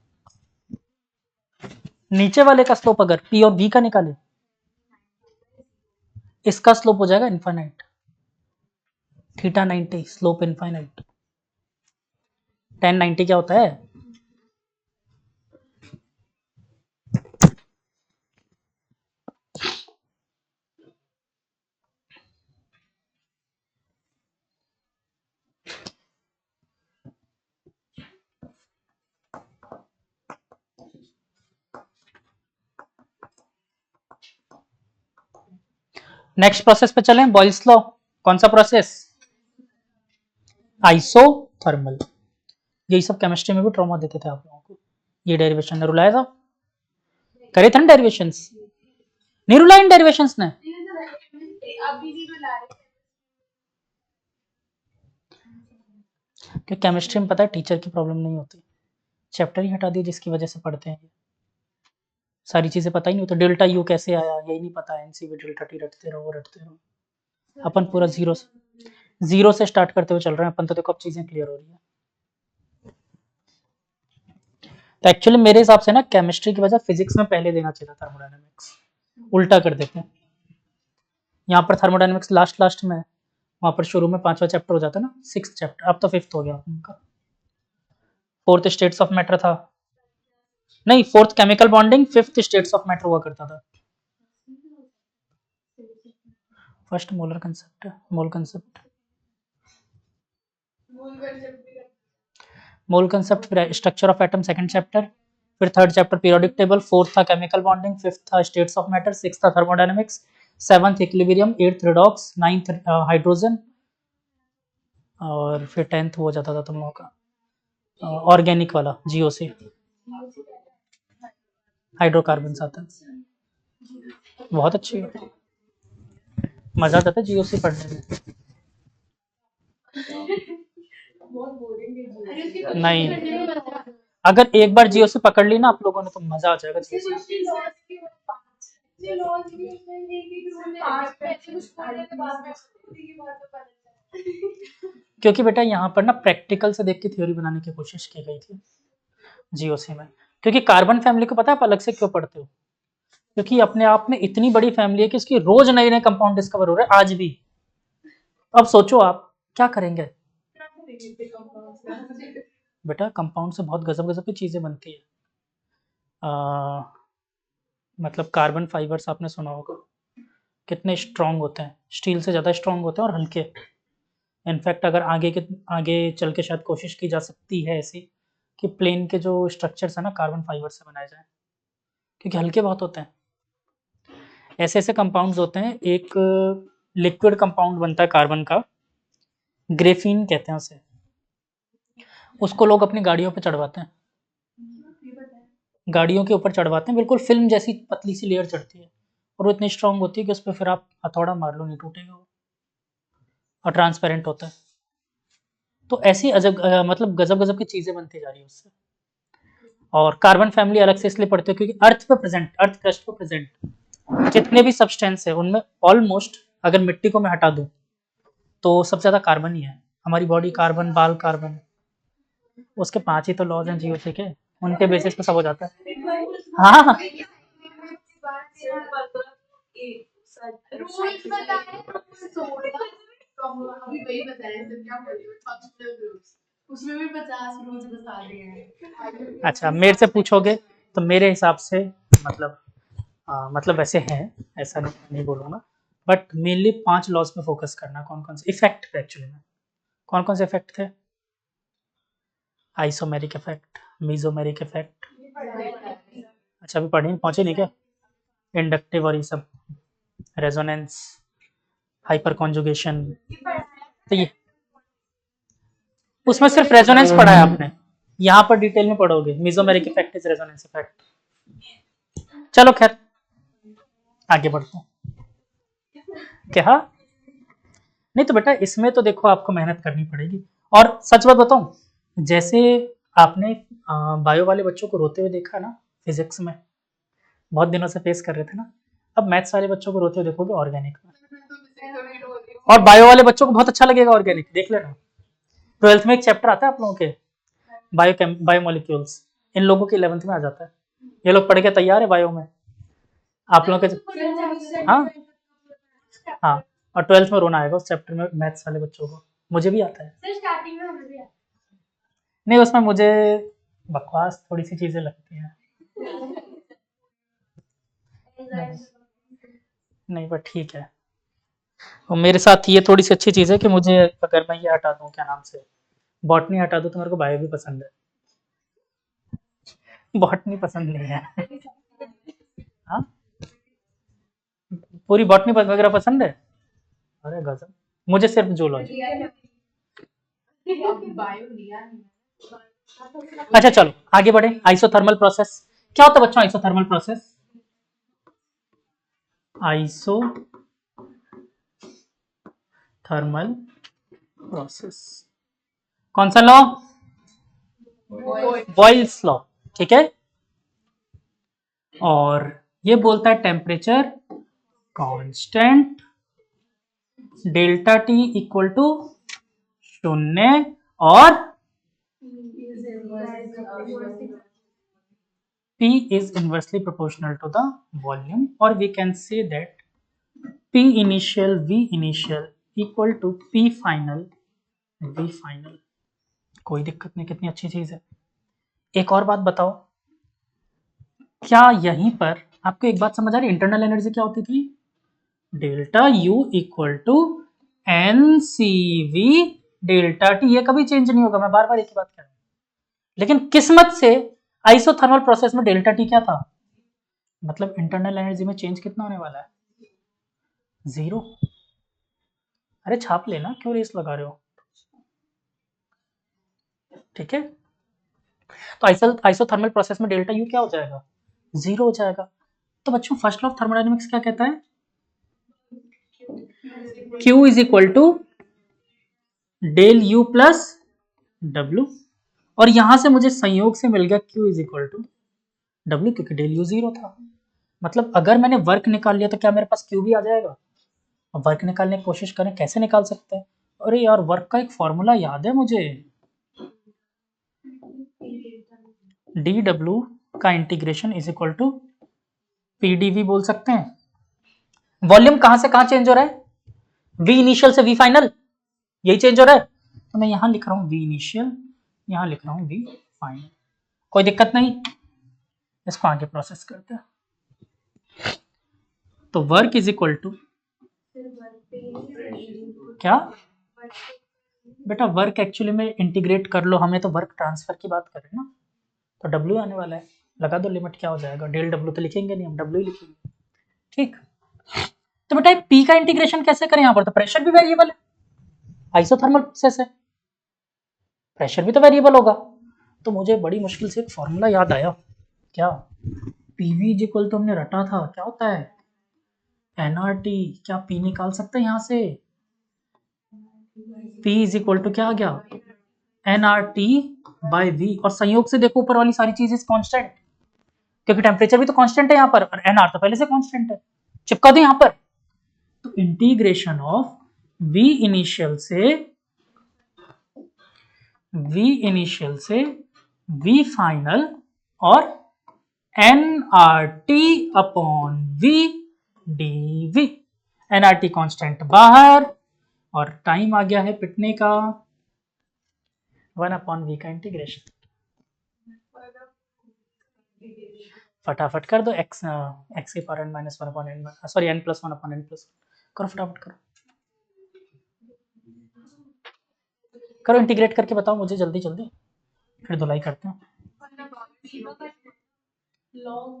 नीचे वाले का स्लोप अगर p और v का निकाले, इसका स्लोप हो जाएगा infinite. Theta 90 slope infinite. tan 90 क्या होता है? नेक्स्ट प्रोसेस पे चलें। Boyle's law. कौन सा प्रोसेस? आइसोथर्मल। यही सब केमिस्ट्री में भी ट्रॉमा देते थे आप लोगों को। ये डेरिवेशन ने रुलाया था। करे थे ना डेरिवेशंस? नहीं रुलाए इन डेरिवेशंस ने। कि केमिस्ट्री में पता है टीचर की प्रॉब्लम नहीं होती, चैप्टर ही हटा दिए जिसकी वजह से पढ़ते हैं। सारी चीजें पता ही नहीं होता। डेल्टा यू कैसे आया यही नहीं पता है। एनसीवी डेल्टा टी रटते रहो। अपन पूरा जीरो से स्टार्ट करते हुए चल रहे हैं अपन। तो देखो अब चीजें क्लियर हो रही है। तो एक्चुअली मेरे हिसाब से ना केमिस्ट्री की वजह फिजिक्स में पहले देना चाहिए था थर्मोडायनेमिक्स। उल्टा कर देते हैं। यहाँ पर थर्मोडायनेमिक्स लास्ट लास्ट में, वहां पर शुरू में 5वां चैप्टर हो जाता है ना, 6th चैप्टर। अब तो 5th हो गया उनका। 4th स्टेट्स ऑफ मैटर था। नहीं 4th chemical bonding, 5th states of matter हुआ करता था। First molar concept, mole concept, mole concept, फिर structure of atom second chapter, फिर third chapter periodic table, fourth था केमिकल बॉन्डिंग, फिफ्थ था states of matter, six था thermodynamics, seventh equilibrium, eighth redox, ninth hydrogen, और फिर 10th हो जाता था तुम लोगों का ऑर्गेनिक वाला जीओसी, हाइड्रोकार्बन आता है। बहुत अच्छी है। मजा आता था जीओसी पढ़ने में। नहीं, अगर एक बार जीओसी पकड़ ली ना आप लोगों ने तो मजा आ जाएगा। क्योंकि बेटा यहाँ पर ना प्रैक्टिकल से देख के थ्योरी बनाने की कोशिश की गई थी जीओसी में। क्योंकि कार्बन फैमिली को पता है आप अलग से क्यों पढ़ते हो? क्योंकि अपने आप में इतनी बड़ी फैमिली है कि इसकी रोज नए नए कंपाउंड डिस्कवर हो रहे हैं आज भी। अब सोचो आप क्या करेंगे। बेटा कंपाउंड से बहुत गजब गजब की चीजें बनती है। मतलब कार्बन फाइबर्स आपने सुना होगा कितने स्ट्रांग होते हैं, स्टील से ज़्यादा स्ट्रांग होते हैं और हल्के। इनफैक्ट अगर आगे चल के शायद कोशिश की जा सकती है ऐसी कि प्लेन के जो स्ट्रक्चर्स है ना कार्बन फाइबर से बनाए जाएं, क्योंकि हल्के बहुत होते हैं। ऐसे ऐसे कंपाउंड्स होते हैं। एक लिक्विड कंपाउंड बनता है कार्बन का, ग्रेफीन कहते हैं उसे। उसको लोग अपनी गाड़ियों पे चढ़वाते हैं, गाड़ियों के ऊपर चढ़वाते हैं। बिल्कुल फिल्म जैसी पतली सी लेयर चढ़ती है और वो इतनी स्ट्रांग होती है कि उस पर फिर आप हथौड़ा मार लो नहीं टूटेगा वो, और ट्रांसपेरेंट होता है। तो ऐसी अजब मतलब गजब गजब की चीजें बनती जा रही है उससे। और कार्बन फैमिली अलग से इसलिए पढ़ते हो क्योंकि अर्थ पे प्रेजेंट, अर्थ क्रस्ट पे प्रेजेंट जितने भी सब्सटेंस है उनमें ऑलमोस्ट अगर मिट्टी को मैं हटा दूं तो सबसे ज्यादा कार्बन ही है। हमारी बॉडी कार्बन, बाल कार्बन, उसके 5 ही तो लॉज हैं जीओसी के, उनके बेसिस पे सब हो जाता है। हाँ उसमें भी 50 रूल्स बता दिए हैं। अच्छा, मेरे से पूछोगे तो मेरे हिसाब से मतलब मतलब वैसे हैं, ऐसा नहीं बोलूँगा, बट मेनली 5 लॉज पे फोकस करना। कौन कौन से इफेक्ट पे एक्चुअली में, कौन कौन से इफेक्ट थे? आइसोमेरिक इफेक्ट, मीजोमेरिक इफेक्ट, अच्छा अभी पढ़े पहुंचे नहीं क्या? इंडक्टिव और ये सब, रेजोनेंस, हाइपर कॉन्जुगेशन, तो ये उसमें सिर्फ रेजोनेंस पढ़ा है आपने, यहाँ पर डिटेल में पढ़ोगे mesomeric effect is resonance effect. चलो खैर आगे बढ़ते हैं। क्या? नहीं तो बेटा इसमें तो देखो आपको मेहनत करनी पड़ेगी। और सच बात बताऊं, जैसे आपने बायो वाले बच्चों को रोते हुए देखा ना फिजिक्स में, बहुत दिनों से फेस कर रहे थे ना, अब मैथ्स वाले बच्चों को रोते हुए देखोगे ऑर्गेनिक में, और बायो वाले बच्चों को बहुत अच्छा लगेगा ऑर्गेनिक, देख लेना। 12th में एक चैप्टर आता है आप लोगों के बायोमोलिक्यूल्स, इन लोगों के 11th में आ जाता है। ये लोग पढ़ के तैयार है बायो में आप लोगों के? हाँ हाँ, और 12th में रोना आएगा उस चैप्टर में मैथ्स वाले बच्चों को, मुझे भी आता है। स्टार्टिंग में हमें भी आता नहीं उसमें मुझे बकवास थोड़ी सी चीजें लगती हैं। नहीं, नहीं बट ठीक है, और मेरे साथ ये थोड़ी सी अच्छी चीज है कि मुझे अगर मैं ये हटा दूं क्या नाम से, बॉटनी हटा दूं तो मेरे को बायो भी पसंद है, बॉटनी पसंद नहीं है। हाँ पूरी बॉटनी वगैरह पसंद है, अरे गजब, मुझे सिर्फ जूलॉजी। बायो लिया नहीं। अच्छा चलो आगे बढ़े। आइसोथर्मल प्रोसेस क्या होता है बच्चों? आइसोथर्मल प्रोसेस, आइसोथर्मल प्रोसेस कौन सा लॉ? बॉयल्स लॉ, ठीक है। और ये बोलता है temperature constant, delta t equal to 0 और P is inversely proportional to the volume, or we can say that P initial V initial equal to P final V final। कोई दिक्कत नहीं, कितनी अच्छी चीज है। एक और बात बताओ, क्या यहीं पर आपको एक बात समझ आ रही है? इंटरनल एनर्जी क्या होती थी? Delta U equal to N C we delta T, ये कभी चेंज नहीं होगा, मैं बार बार एक ही बात कह रहा हूँ। लेकिन किस्मत से आइसोथर्मल प्रोसेस में डेल्टा टी क्या था? मतलब इंटरनल एनर्जी में चेंज कितना होने वाला है? 0। अरे छाप लेना, क्यों रेस लगा रहे हो? ठीक है, तो आइसोथर्मल प्रोसेस में डेल्टा यू क्या हो जाएगा? 0 हो जाएगा। तो बच्चों फर्स्ट लॉ ऑफ थर्मोडायनेमिक्स क्या कहता है? Q is equal to del u plus डब्ल्यू, और यहां से मुझे संयोग से मिल गया Q इज इक्वल टू डब्ल्यू, क्योंकि डेल यू 0 था। मतलब अगर मैंने वर्क निकाल लिया तो क्या मेरे पास Q भी आ जाएगा? अब वर्क निकालने की कोशिश करें, कैसे निकाल सकते हैं? अरे यार वर्क का एक फॉर्मूला याद है मुझे, डी डब्ल्यू का integration is equal to P D v बोल सकते हैं। वॉल्यूम कहां से कहां चेंज हो रहा है? वी इनिशियल से वी फाइनल, यही चेंज हो रहा है। तो मैं यहां लिख रहा हूं वी इनिशियल, यहां लिख रहा हूं वी फाइनल, कोई दिक्कत नहीं। इसको आगे प्रोसेस करते हैं। तो वर्क इज इक्वल टू क्या? बेटा वर्क एक्चुअली में इंटीग्रेट कर लो, हमें तो वर्क ट्रांसफर की बात कर रहे हैं ना, तो डब्ल्यू आने वाला है, लगा दो लिमिट, क्या हो जाएगा? डेल डब्ल्यू तो लिखेंगे नहीं, हम डब्ल्यू लिखेंगे, ठीक। तो बेटा पी का इंटीग्रेशन कैसे करें? यहां पर तो प्रेशर भी वेरिएबल है, आइसोथर्मल प्रोसेस है, प्रेशर भी तो वेरिएबल होगा। तो मुझे बड़ी मुश्किल से एक फॉर्मूला याद आया, क्या? पीवी इज इक्वल तो हमने रटा था, क्या होता है? एनआरटी। क्या पी निकाल सकते हैं यहां से? पी इज इक्वल टू क्या आ गया? nRT बाय V, और संयोग से देखो ऊपर वाली सारी चीज इज कांस्टेंट, क्योंकि टेम्परेचर भी तो कांस्टेंट है यहाँ पर और nR तो पहले से कांस्टेंट है, चिपका दो यहाँ पर। तो इंटीग्रेशन ऑफ V इनिशियल से V फाइनल और nRT upon V dV। nRT constant बाहर और टाइम आ गया है पिटने का, 1/v का इंटीग्रेशन। फटाफट कर दो, x के power n minus one upon n, sorry n plus one upon n plus, करो फटाफट करो, करो इंटीग्रेट करके बताओ मुझे जल्दी जल्दी, फिर धुलाई करते हैं।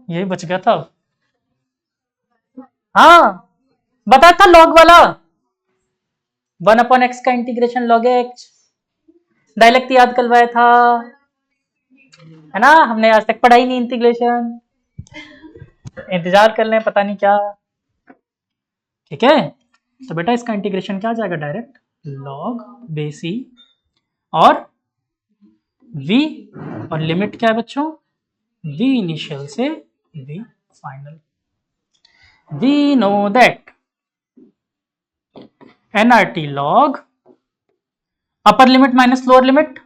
यही बच गया था। हाँ बताया था लॉग वाला, 1/x का इंटीग्रेशन लॉग x, डायलेक्ट याद करवाया था, है ना, हमने आज तक पढ़ा ही नहीं इंटीग्रेशन, इंतजार कर लें पता नहीं क्या। ठीक है, तो बेटा इसका इंटीग्रेशन क्या आ जाएगा, डायरेक्ट लॉग बेस ई और v, और लिमिट क्या है बच्चों, v इनिशियल से v final. we know that nRT log upper limit minus lower limit,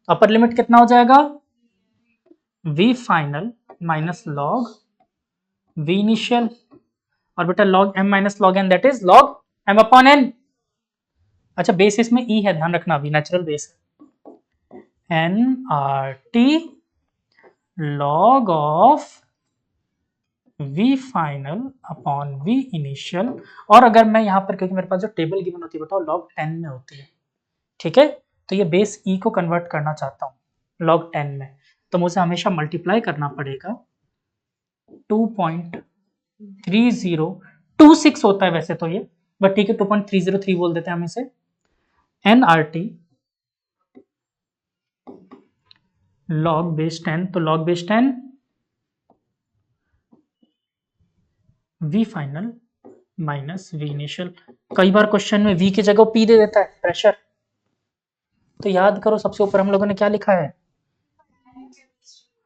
upper limit कितना हो जाएगा, v final minus log v initial, और बेटा log m minus log n that is log m upon n। अच्छा base इसमें e है, ध्यान रखना, अभी नेचुरल बेस है, nRT log of v final upon v initial, और अगर मैं यहाँ पर, क्योंकि मेरे पास जो टेबल गिवन होती है बताओ log 10 में होती है, ठीक है, तो ये बेस e को कन्वर्ट करना चाहता हूँ log 10 में, तो मुझे हमेशा मल्टीप्लाई करना पड़ेगा 2.3026 होता है वैसे तो ये, बट ठीक है 2.303 बोल देते हैं हम इसे, nRT log बेस 10, तो log base 10 v final minus v initial. कई बार क्वेश्चन में v की जगह p दे देता है, प्रेशर, तो याद करो सबसे ऊपर हम लोगों ने क्या लिखा है,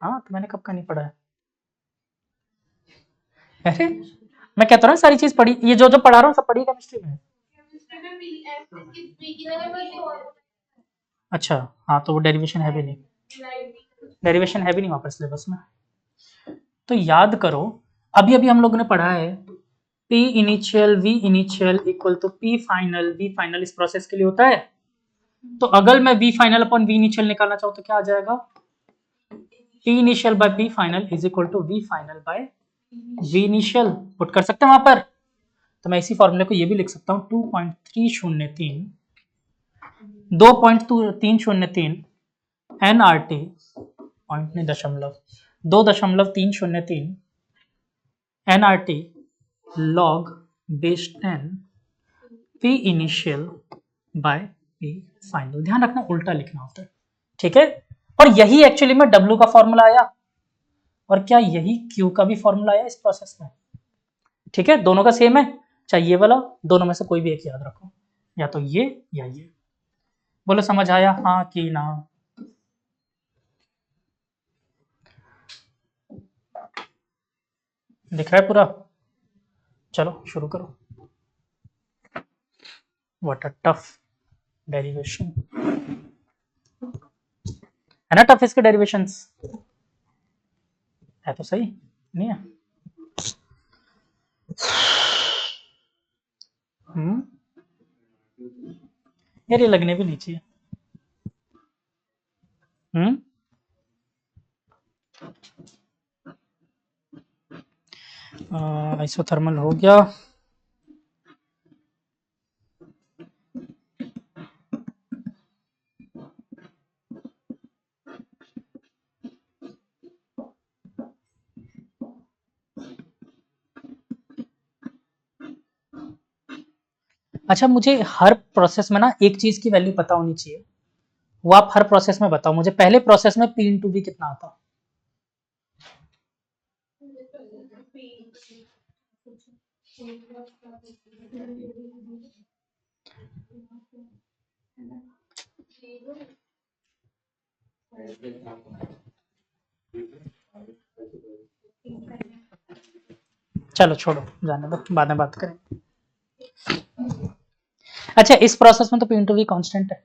हाँ तो मैंने कब का नहीं पढ़ा है, अरे मैं कहता हूँ सारी चीज पढ़ी, ये जो जो पढ़ा रहा हूँ सब पढ़ी केमिस्ट्री में। अच्छा हाँ, तो वो डेरिवेशन है भी नहीं, डेरिवेशन है भी नहीं वहां पर सिलेबस में, तो याद करो अभी अभी हम लोगों ने पढ़ा है P initial V initial equal to P final V final इस प्रोसेस के लिए होता है, तो अगर मैं V final upon V initial निकालना चाहूँ तो क्या आ जाएगा, P initial by P final is equal to V final by V initial, put कर सकते हैं वहां पर, तो मैं इसी फॉर्मूले को ये भी लिख सकता हूँ 2.303 nRT पॉइंट नहीं दशमलव 2.303 nRT log base 10 P initial by P final, ध्यान रखना उल्टा लिखना होता है, ठीक है, और यही एक्चुअली में W का फॉर्मूला आया, और क्या यही Q का भी फॉर्मूला आया इस प्रोसेस में, ठीक है, दोनों का सेम है, चाहे ये वाला, दोनों में से कोई भी एक याद रखो, या तो ये या ये, बोलो समझ आया हाँ कि ना, दिख रहा है पूरा, चलो शुरू करो। व्हाट अ टफ डेरिवेशन है ना, टफ इसके डेरिवेशंस है तो सही नहीं है, यार ये लगने भी नहीं चाहिए, आइसोथर्मल हो गया, अच्छा मुझे हर प्रोसेस में ना एक चीज की वैल्यू पता होनी चाहिए, वो आप हर प्रोसेस में बताओ मुझे, पहले प्रोसेस में P इंटू वी कितना आता, चलो छोड़ो, जाने दो, बाद में बात करें। अच्छा, इस प्रोसेस में तो P इंटू वी कॉन्स्टेंट है।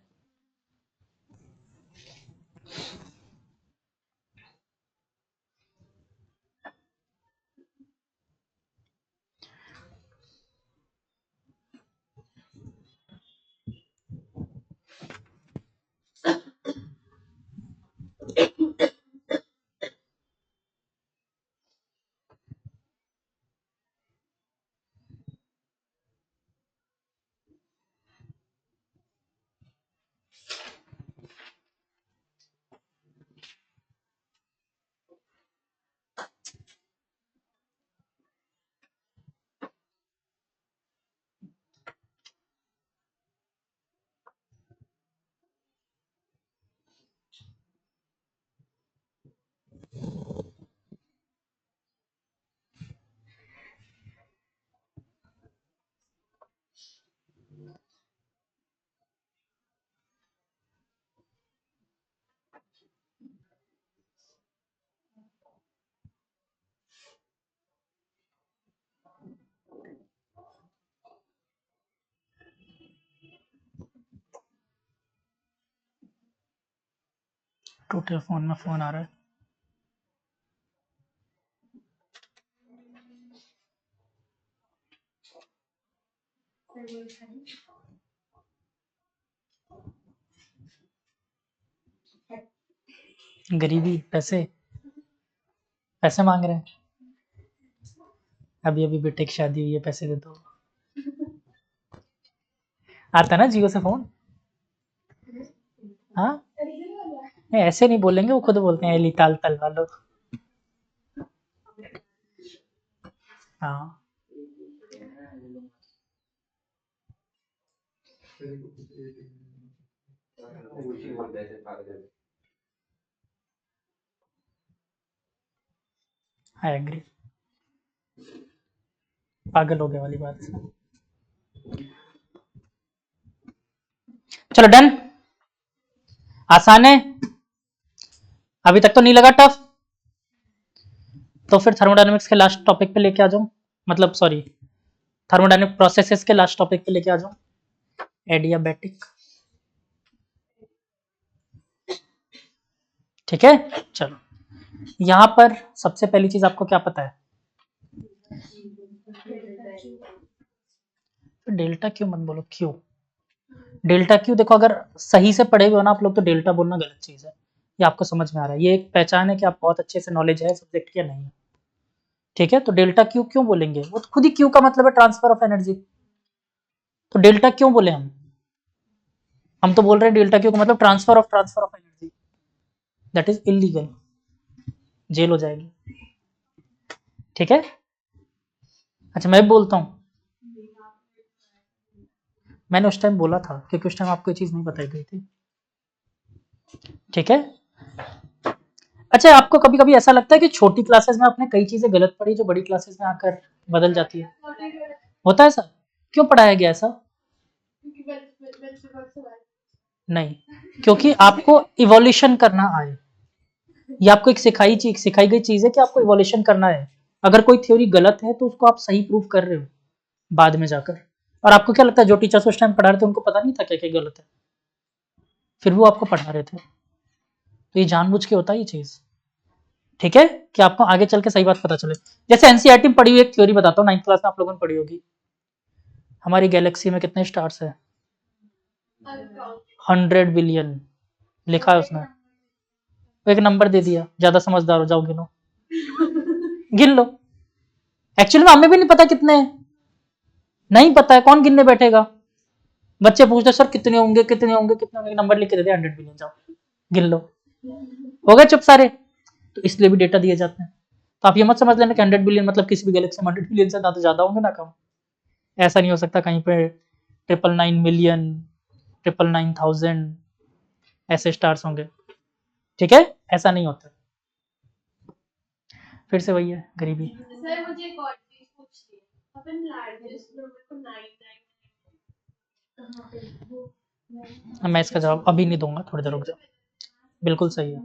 टूटे फोन में फोन आ रहा है। गरीबी, पैसे पैसे मांग रहे हैं। अभी अभी बेटे की शादी हुई है, पैसे दे दो। आता ना जियो से फोन। हाँ, नहीं ऐसे नहीं बोलेंगे, वो खुद बोलते हैं एली ताल तल वालो। हाँ, आई एग्री। पागल हो गए वाली बात से। चलो डन। आसान है, अभी तक तो नहीं लगा टफ। तो फिर थर्मोडायनेमिक्स के लास्ट टॉपिक पे लेके आ जाऊं, मतलब सॉरी, थर्मोडायनेमिक प्रोसेसेस के लास्ट टॉपिक पे लेके आ जाऊं, एडियाबैटिक। ठीक है, चलो। यहां पर सबसे पहली चीज आपको क्या पता है? डेल्टा क्यू मत बोलो, क्यू। डेल्टा क्यू देखो, अगर सही से पढ़े हुए हो ना आप लोग तो डेल्टा बोलना गलत चीज है। ये आपको समझ में आ रहा है, ये एक पहचान है कि आप बहुत अच्छे से नॉलेज है सब्जेक्ट की या नहीं है। ठीक है, तो डेल्टा क्यू क्यों बोलेंगे? वो तो खुद ही क्यू का मतलब है ट्रांसफर ऑफ एनर्जी। तो डेल्टा क्यों बोले हम तो बोल रहे हैं डेल्टा क्यू का मतलब transfer of energy. That is illegal, jail हो जाएगी। ठीक है। अच्छा, मैं बोलता हूँ, मैंने उस टाइम बोला था क्योंकि उस टाइम आपको ये चीज नहीं बताई गई थी। ठीक है। अच्छा, आपको कभी कभी ऐसा लगता है कि छोटी क्लासेस में आपने कई चीजें गलत पढ़ी जो बड़ी क्लासेस में आकर बदल जाती है? होता है ऐसा? क्यों पढ़ाया गया ऐसा? नहीं, क्योंकि आपको इवोल्यूशन करना आए। ये आपको एक सिखाई गई चीज है कि आपको इवोल्यूशन करना है। अगर कोई थ्योरी गलत है तो उसको आप सही प्रूव कर रहे हो बाद में जाकर। और आपको क्या लगता है जो टीचर्स उस टाइम पढ़ा रहे थे उनको पता नहीं था क्या क्या गलत है, फिर वो आपको पढ़ा रहे थे? तो ये जानबूझ के होता है ये चीज। ठीक है, कि आपको आगे चल के सही बात पता चले। जैसे एनसीईआरटी में पढ़ी हुई एक थ्योरी बताता हूँ, 9th क्लास में आप लोगों ने पढ़ी होगी। हमारी गैलेक्सी में कितने स्टार्स है? 100 बिलियन लिखा है उसने। एक नंबर दे दिया, ज्यादा समझदार हो जाओ, गिनो। गिन लो। एक्चुअली में हमें भी नहीं पता कितने हैं, नहीं पता है, कौन गिनने बैठेगा? बच्चे पूछते सर कितने होंगे कितने होंगे कितने होंगे, नंबर लिख के दे दे 100 बिलियन, जाओ गिन लो। हो गए चुप सारे। तो इसलिए भी डेटा दिए जाते हैं। तो आप ये मत समझ लेना कि 100 बिलियन मतलब किसी भी गैलेक्सी में 100 बिलियन से ना तो ज्यादा होंगे ना कम। ऐसा नहीं हो सकता, कहीं पे 999 मिलियन, 999,000 ऐसे स्टार्स होंगे। ठीक है, ऐसा नहीं होता। फिर से वही है गरीबी। सर मुझे एक और चीज पूछनी है, अपन लार्जेस्ट नंबर को 999 मैं इसका जवाब अभी नहीं दूंगा, थोड़ी देर रुक जाओ। बिल्कुल सही है।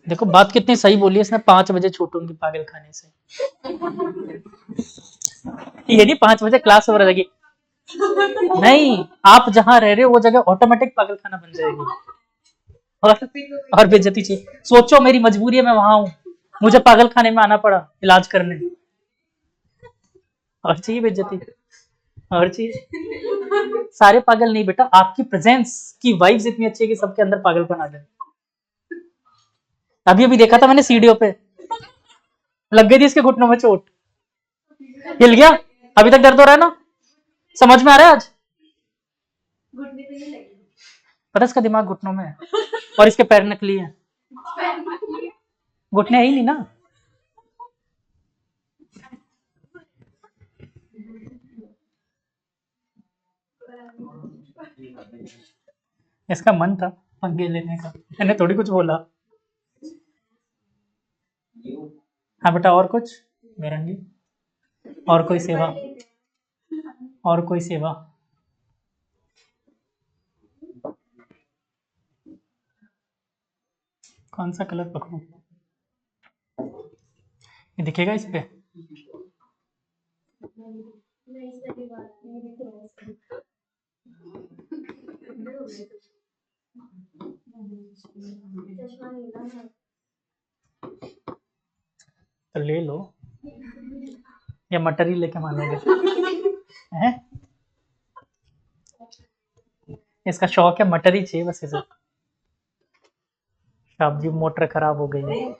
देखो बात कितनी सही बोली है इसने, 5 बजे छूटूंगी पागल खाने से। ये नहीं 5 बजे क्लास हो रहेगी, नहीं, आप जहां रह रहे हो वो जगह ऑटोमेटिक पागल खाना बन जाएगी। और और बेइज्जती चाहिए, सोचो मेरी मजबूरी है, मैं वहां हूँ, मुझे पागल खाने में आना पड़ा इलाज करने, और चाहिए बेइज्जती, और चाहिए। सारे पागल नहीं बेटा, आपकी प्रेजेंस की वाइब्स इतनी अच्छी है कि सबके अंदर पागलपन आ जाए। अभी अभी देखा था मैंने सीढ़ियों पे, लग गई थी इसके घुटनों में चोट, हिल गया, अभी तक दर्द हो रहा है ना, समझ में आ रहा है आज। घुटने पे नहीं लगी। पता है इसका दिमाग घुटनों में है, और इसके पैर नकली हैं, घुटने है ही नहीं ना। इसका मन था पंगे लेने का, मैंने थोड़ी कुछ बोला। हाँ बेटा, और कुछ मेरंगी, और कोई सेवा, और कोई सेवा। कौन सा कलर पकड़ूं, ये दिखेगा इस पे। नहीं सही बात नहीं दिख रहा है। चश्मा नीला है। तो ले लो, या मटर ही लेके मानोगे हैं? इसका शौक है मटर ही चाहिए बस इसे। शाम जी मोटर खराब हो गई है,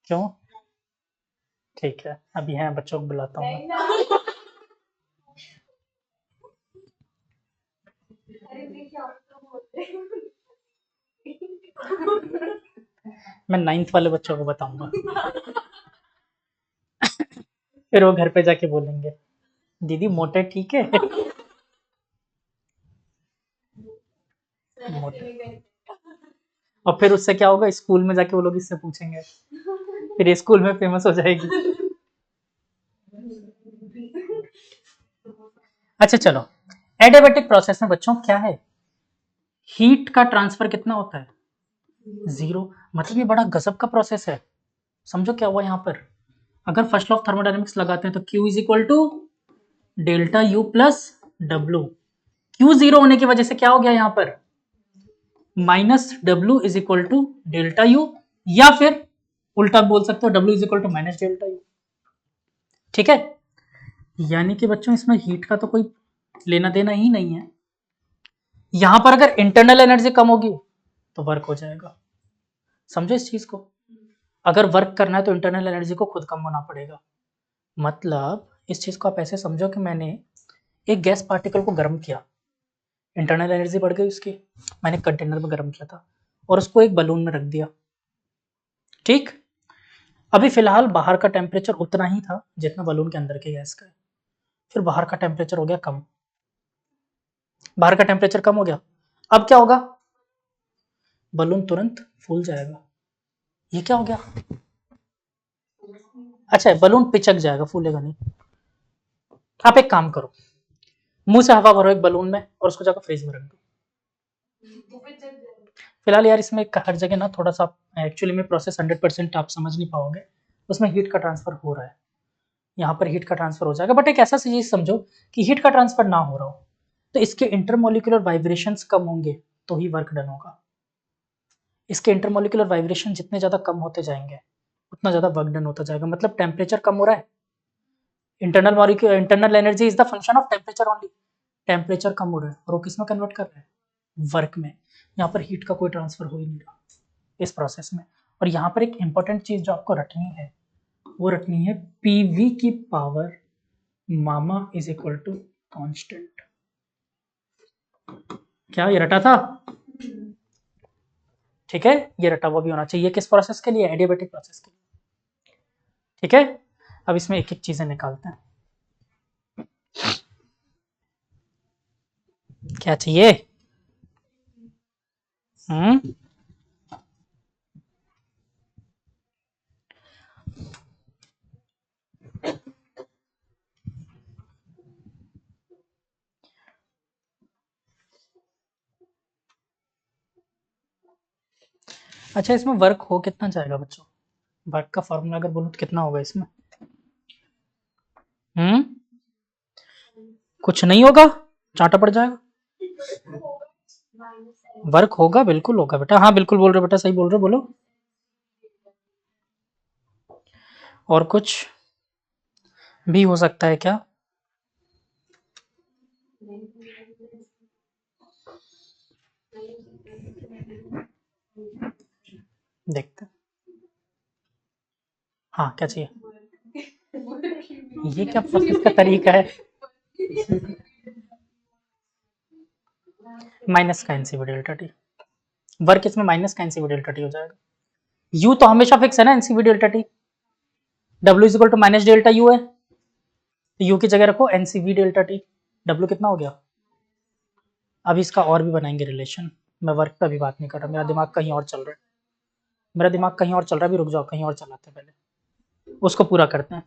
क्यों? ठीक है, अभी हैं बच्चों को बुलाता हूँ मैं। अरे देखिए आप तो बोलते हैं। मैं 9th वाले बच्चों को बताऊंगा, फिर वो घर पे जाके बोलेंगे दीदी मोटे ठीक है। मोटे, और फिर उससे क्या होगा, स्कूल में जाके वो लोग इससे पूछेंगे, फिर ये स्कूल में फेमस हो जाएगी। अच्छा चलो, एडियाबेटिक प्रोसेस में बच्चों क्या है, हीट का ट्रांसफर कितना होता है, 0। मतलब ये बड़ा गजब का प्रोसेस है। समझो क्या हुआ यहाँ पर, अगर फर्स्ट लॉ ऑफ थर्मोडायनेमिक्स लगाते हैं तो Q is equal to delta U plus डब्ल्यू। Q 0 होने की वजह से क्या हो गया यहाँ पर, माइनस डब्ल्यू is equal to delta u, या फिर उल्टा बोल सकते हो डब्ल्यू is equal to minus delta u. ठीक है, यानी कि बच्चों इसमें हीट का तो कोई लेना देना ही नहीं है। यहां पर अगर इंटरनल एनर्जी कम होगी तो वर्क हो जाएगा, समझो इस चीज को। अगर वर्क करना है तो इंटरनल एनर्जी को खुद कम होना पड़ेगा। मतलब इस चीज को आप ऐसे समझो कि मैंने एक गैस पार्टिकल को गर्म किया, इंटरनल एनर्जी बढ़ गई उसकी, मैंने कंटेनर में गर्म किया था और उसको एक बलून में रख दिया। ठीक, अभी फिलहाल बाहर का टेम्परेचर उतना ही था जितना बलून के अंदर के गैस का है, फिर बाहर का टेम्परेचर हो गया कम, बाहर का टेम्परेचर कम हो गया, अब क्या होगा, बलून तुरंत फूल जाएगा। ये क्या हो गया, अच्छा बलून पिचक जाएगा, फूलेगा नहीं। आप एक काम करो, मुंह से हवा भरो एक बलून में और उसको जाकर फ्रीज में रख दो। फिलहाल यार इसमें हर जगह ना थोड़ा सा एक्चुअली में प्रोसेस 100% आप समझ नहीं पाओगे, उसमें हीट का ट्रांसफर हो रहा है, यहाँ पर हीट का ट्रांसफर हो जाएगा, बट एक ऐसा चीज समझो कि हीट का ट्रांसफर ना हो रहा हो तो इसके इंटरमोलिकुलर वाइब्रेशंस कम होंगे तो ही वर्क डन होगा। इसके इंटरमोलिकुलर वाइब्रेशन जितने ज्यादा कम होते जाएंगे उतना ज्यादा वर्क डन होता जाएगा। मतलब टेम्परेचर कम हो रहा है, internal energy is the function of temperature only, temperature कम हो रहा है और वो किस में कन्वर्ट कर रहा है, वर्क में। यहाँ पर हीट का कोई ट्रांसफर हो ही नहीं रहा इस प्रोसेस में। और यहाँ पर एक इंपॉर्टेंट चीज जो आपको रटनी है वो रटनी है, पीवी की पावर मामा इज इक्वल टू कॉन्स्टेंट। क्या ये रटा था, ठीक है, ये रटा हुआ भी होना चाहिए। किस प्रोसेस के लिए, एडियाबेटिक प्रोसेस के लिए। ठीक है, अब इसमें एक एक चीजें निकालते हैं, क्या चाहिए, हम्म, अच्छा, इसमें वर्क हो कितना जाएगा बच्चों? वर्क का फॉर्मूला अगर बोलूं तो कितना होगा इसमें? कुछ नहीं होगा, चांटा पड़ जाएगा। वर्क होगा, बिल्कुल होगा बेटा। हाँ बिल्कुल बोल रहे हो बेटा, सही बोल रहे हो, बोलो। और कुछ भी हो सकता है क्या? देखते हैं। हाँ, क्या चाहिए? ये क्या प्रोसेस का तरीका है? माइनस का एनसीवी डेल्टा टी। वर्क इसमें माइनस का एनसीवी डेल्टा टी हो जाएगा। यू तो हमेशा फिक्स है ना, एनसीवी डेल्टा टी। डब्ल्यू is equal to minus delta u है, तो यू की जगह रखो एनसीवी डेल्टा टी। डब्ल्यू कितना हो गया? अब इसका और भी बनाएंगे रिलेशन। मैं वर्क पे भी बात नहीं कर रहा, मेरा दिमाग कहीं और चल रहा है। मेरा दिमाग कहीं और चल रहा है, भी रुक जाओ, कहीं और चलाते हैं पहले, उसको पूरा करते हैं।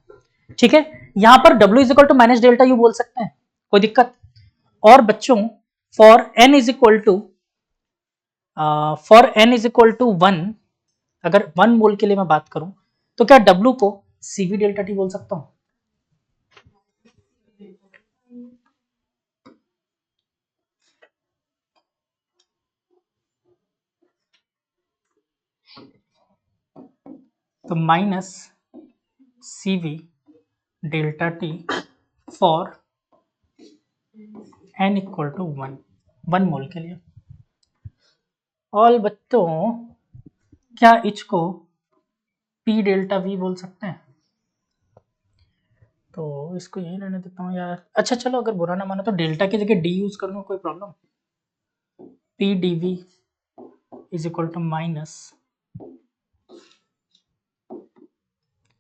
ठीक है, यहां पर W is equal to minus delta u बोल सकते हैं, कोई दिक्कत? और बच्चों for n is equal to one, अगर 1 मोल के लिए मैं बात करूं तो क्या W को CV डेल्टा टी बोल सकता हूं? तो minus CV delta t for n equal to 1 mole के लिए। और बच्चों क्या इसको P डेल्टा V बोल सकते हैं? तो इसको यही रहने देता हूँ यार। अच्छा चलो, अगर बुरा ना मानो तो डेल्टा की जगह D यूज कर लूँ, कोई problem? P dV is equal to minus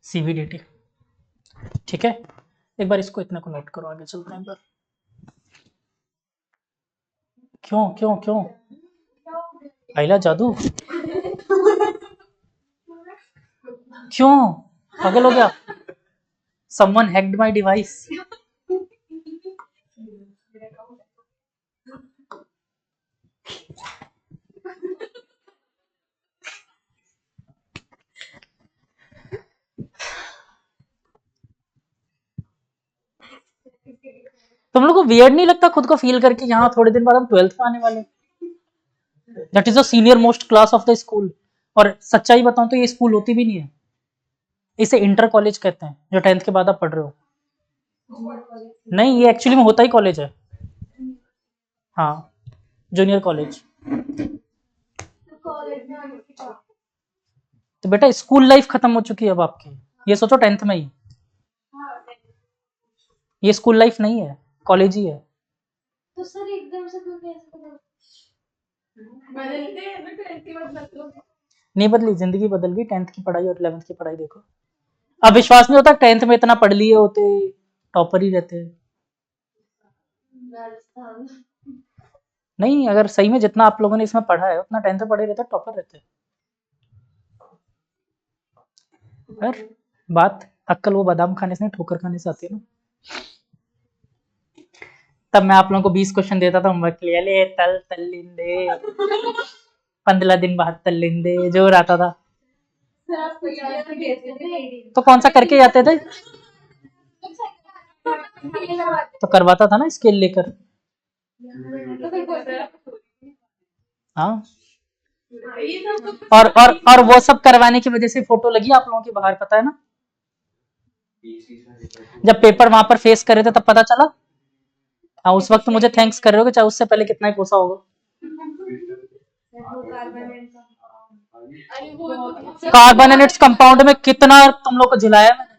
CV dt। ठीक है, एक बार इसको इतने को नोट करो, आगे चलते हैं एक बार। क्यों क्यों क्यों? आइला जादू? क्यों? पागल हो गया? Someone hacked my device। तुम लोग को वियर्ड नहीं लगता खुद को फील करके, यहाँ थोड़े दिन बाद हम 12th में आने वाले? That is the senior most class of the school. और सच्चाई बताऊं तो ये स्कूल होती भी नहीं है, इसे इंटर कॉलेज कहते हैं, जो 10th के बाद आप पढ़ रहे हो। नहीं, ये एक्चुअली में होता ही कॉलेज है। हाँ, जूनियर कॉलेज। तो बेटा स्कूल लाइफ खत्म हो चुकी है अब आपकी, ये सोचो 10th में ही। ये स्कूल लाइफ नहीं है, कॉलेज ही है। तो सर एकदम से क्यों कैसे बदलते हैं ना, 20 मत बदलो। नहीं बदली, जिंदगी बदल गई। 10th की पढ़ाई और 11th की पढ़ाई देखो। अब विश्वास नहीं होता 10th में इतना पढ़ लिए होते, टॉपर ही रहते। राजस्थान। नहीं, अगर सही में जितना आप लोगों ने इसमें पढ़ा है उतना 10th में पढ़े रहते, टॉपर रहते। पर बात अक्कल वो बादाम खाने से नहीं, ठोकर खाने से आती है ना। तब मैं आप लोगों को 20 क्वेश्चन देता था होमवर्क के लिए, ले तल तल्लिंदे 15 दिन बाद तल्लिंदे, जोर आता था। सर आपको याद नहीं देते थे। तो कौन सा करके जाते थे? तो करवाता था ना स्केल लेकर। तो फिर बोलते हाँ, ये सब तो और वो सब करवाने की वजह से फोटो लगी आप लोगों की बाहर, पता है ना? जब पेपर वहां पर फेस कर रहे थे तब पता चला। हाँ, उस वक्त मुझे थैंक्स कर रहे हो, चाहे उससे पहले कितना ही कोसा होगा। अरे वो कार्बोनेट्स कंपाउंड में कितना तुम लोग को झिलाया मैंने।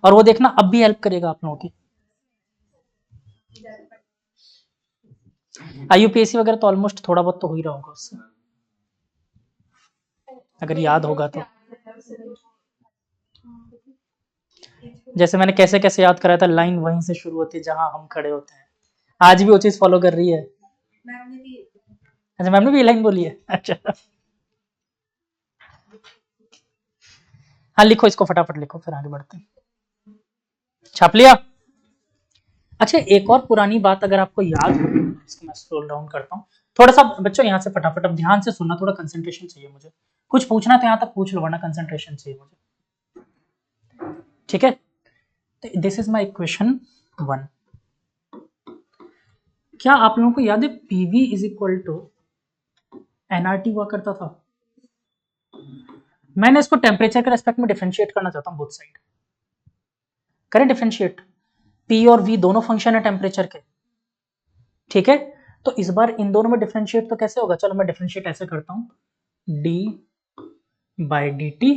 और वो देखना अब भी हेल्प करेगा आप लोगों की। IUPAC वगैरह तो ऑलमोस्ट थोड़ा बहुत तो हो ही रहा होगा उससे, अगर याद होगा तो। जैसे मैंने कैसे कैसे याद कराया था, लाइन वहीं से शुरू होती है जहां हम खड़े होते हैं। आज भी वो चीज फॉलो कर रही है। अच्छा, मैम ने भी ये लाइन बोली है? अच्छा हाँ, लिखो इसको फटाफट लिखो, फिर आगे बढ़ते हैं। छाप लिया? अच्छा, एक और पुरानी बात अगर आपको याद हो, इसको मैं स्क्रॉल डाउन करता हूँ थोड़ा सा। बच्चों यहाँ से फटाफट अब ध्यान से सुनना, थोड़ा कंसंट्रेशन चाहिए मुझे। कुछ पूछना तो यहाँ तक पूछ लो, वरना कंसंट्रेशन चाहिए मुझे, ठीक है। This is my equation 1। क्या आप लोगों को याद है PV is equal to nrt हुआ करता था? मैंने इसको टेम्परेचर के रेस्पेक्ट में डिफरेंशिएट करना चाहता हूँ, बोथ साइड। करें डिफरेंशिएट, पी और वी दोनों फंक्शन है टेम्परेचर के, ठीक है। तो इस बार इन दोनों में डिफरेंशिएट तो कैसे होगा? चलो मैं डिफरेंशिएट ऐसे करता हूं, डी बाय डी टी,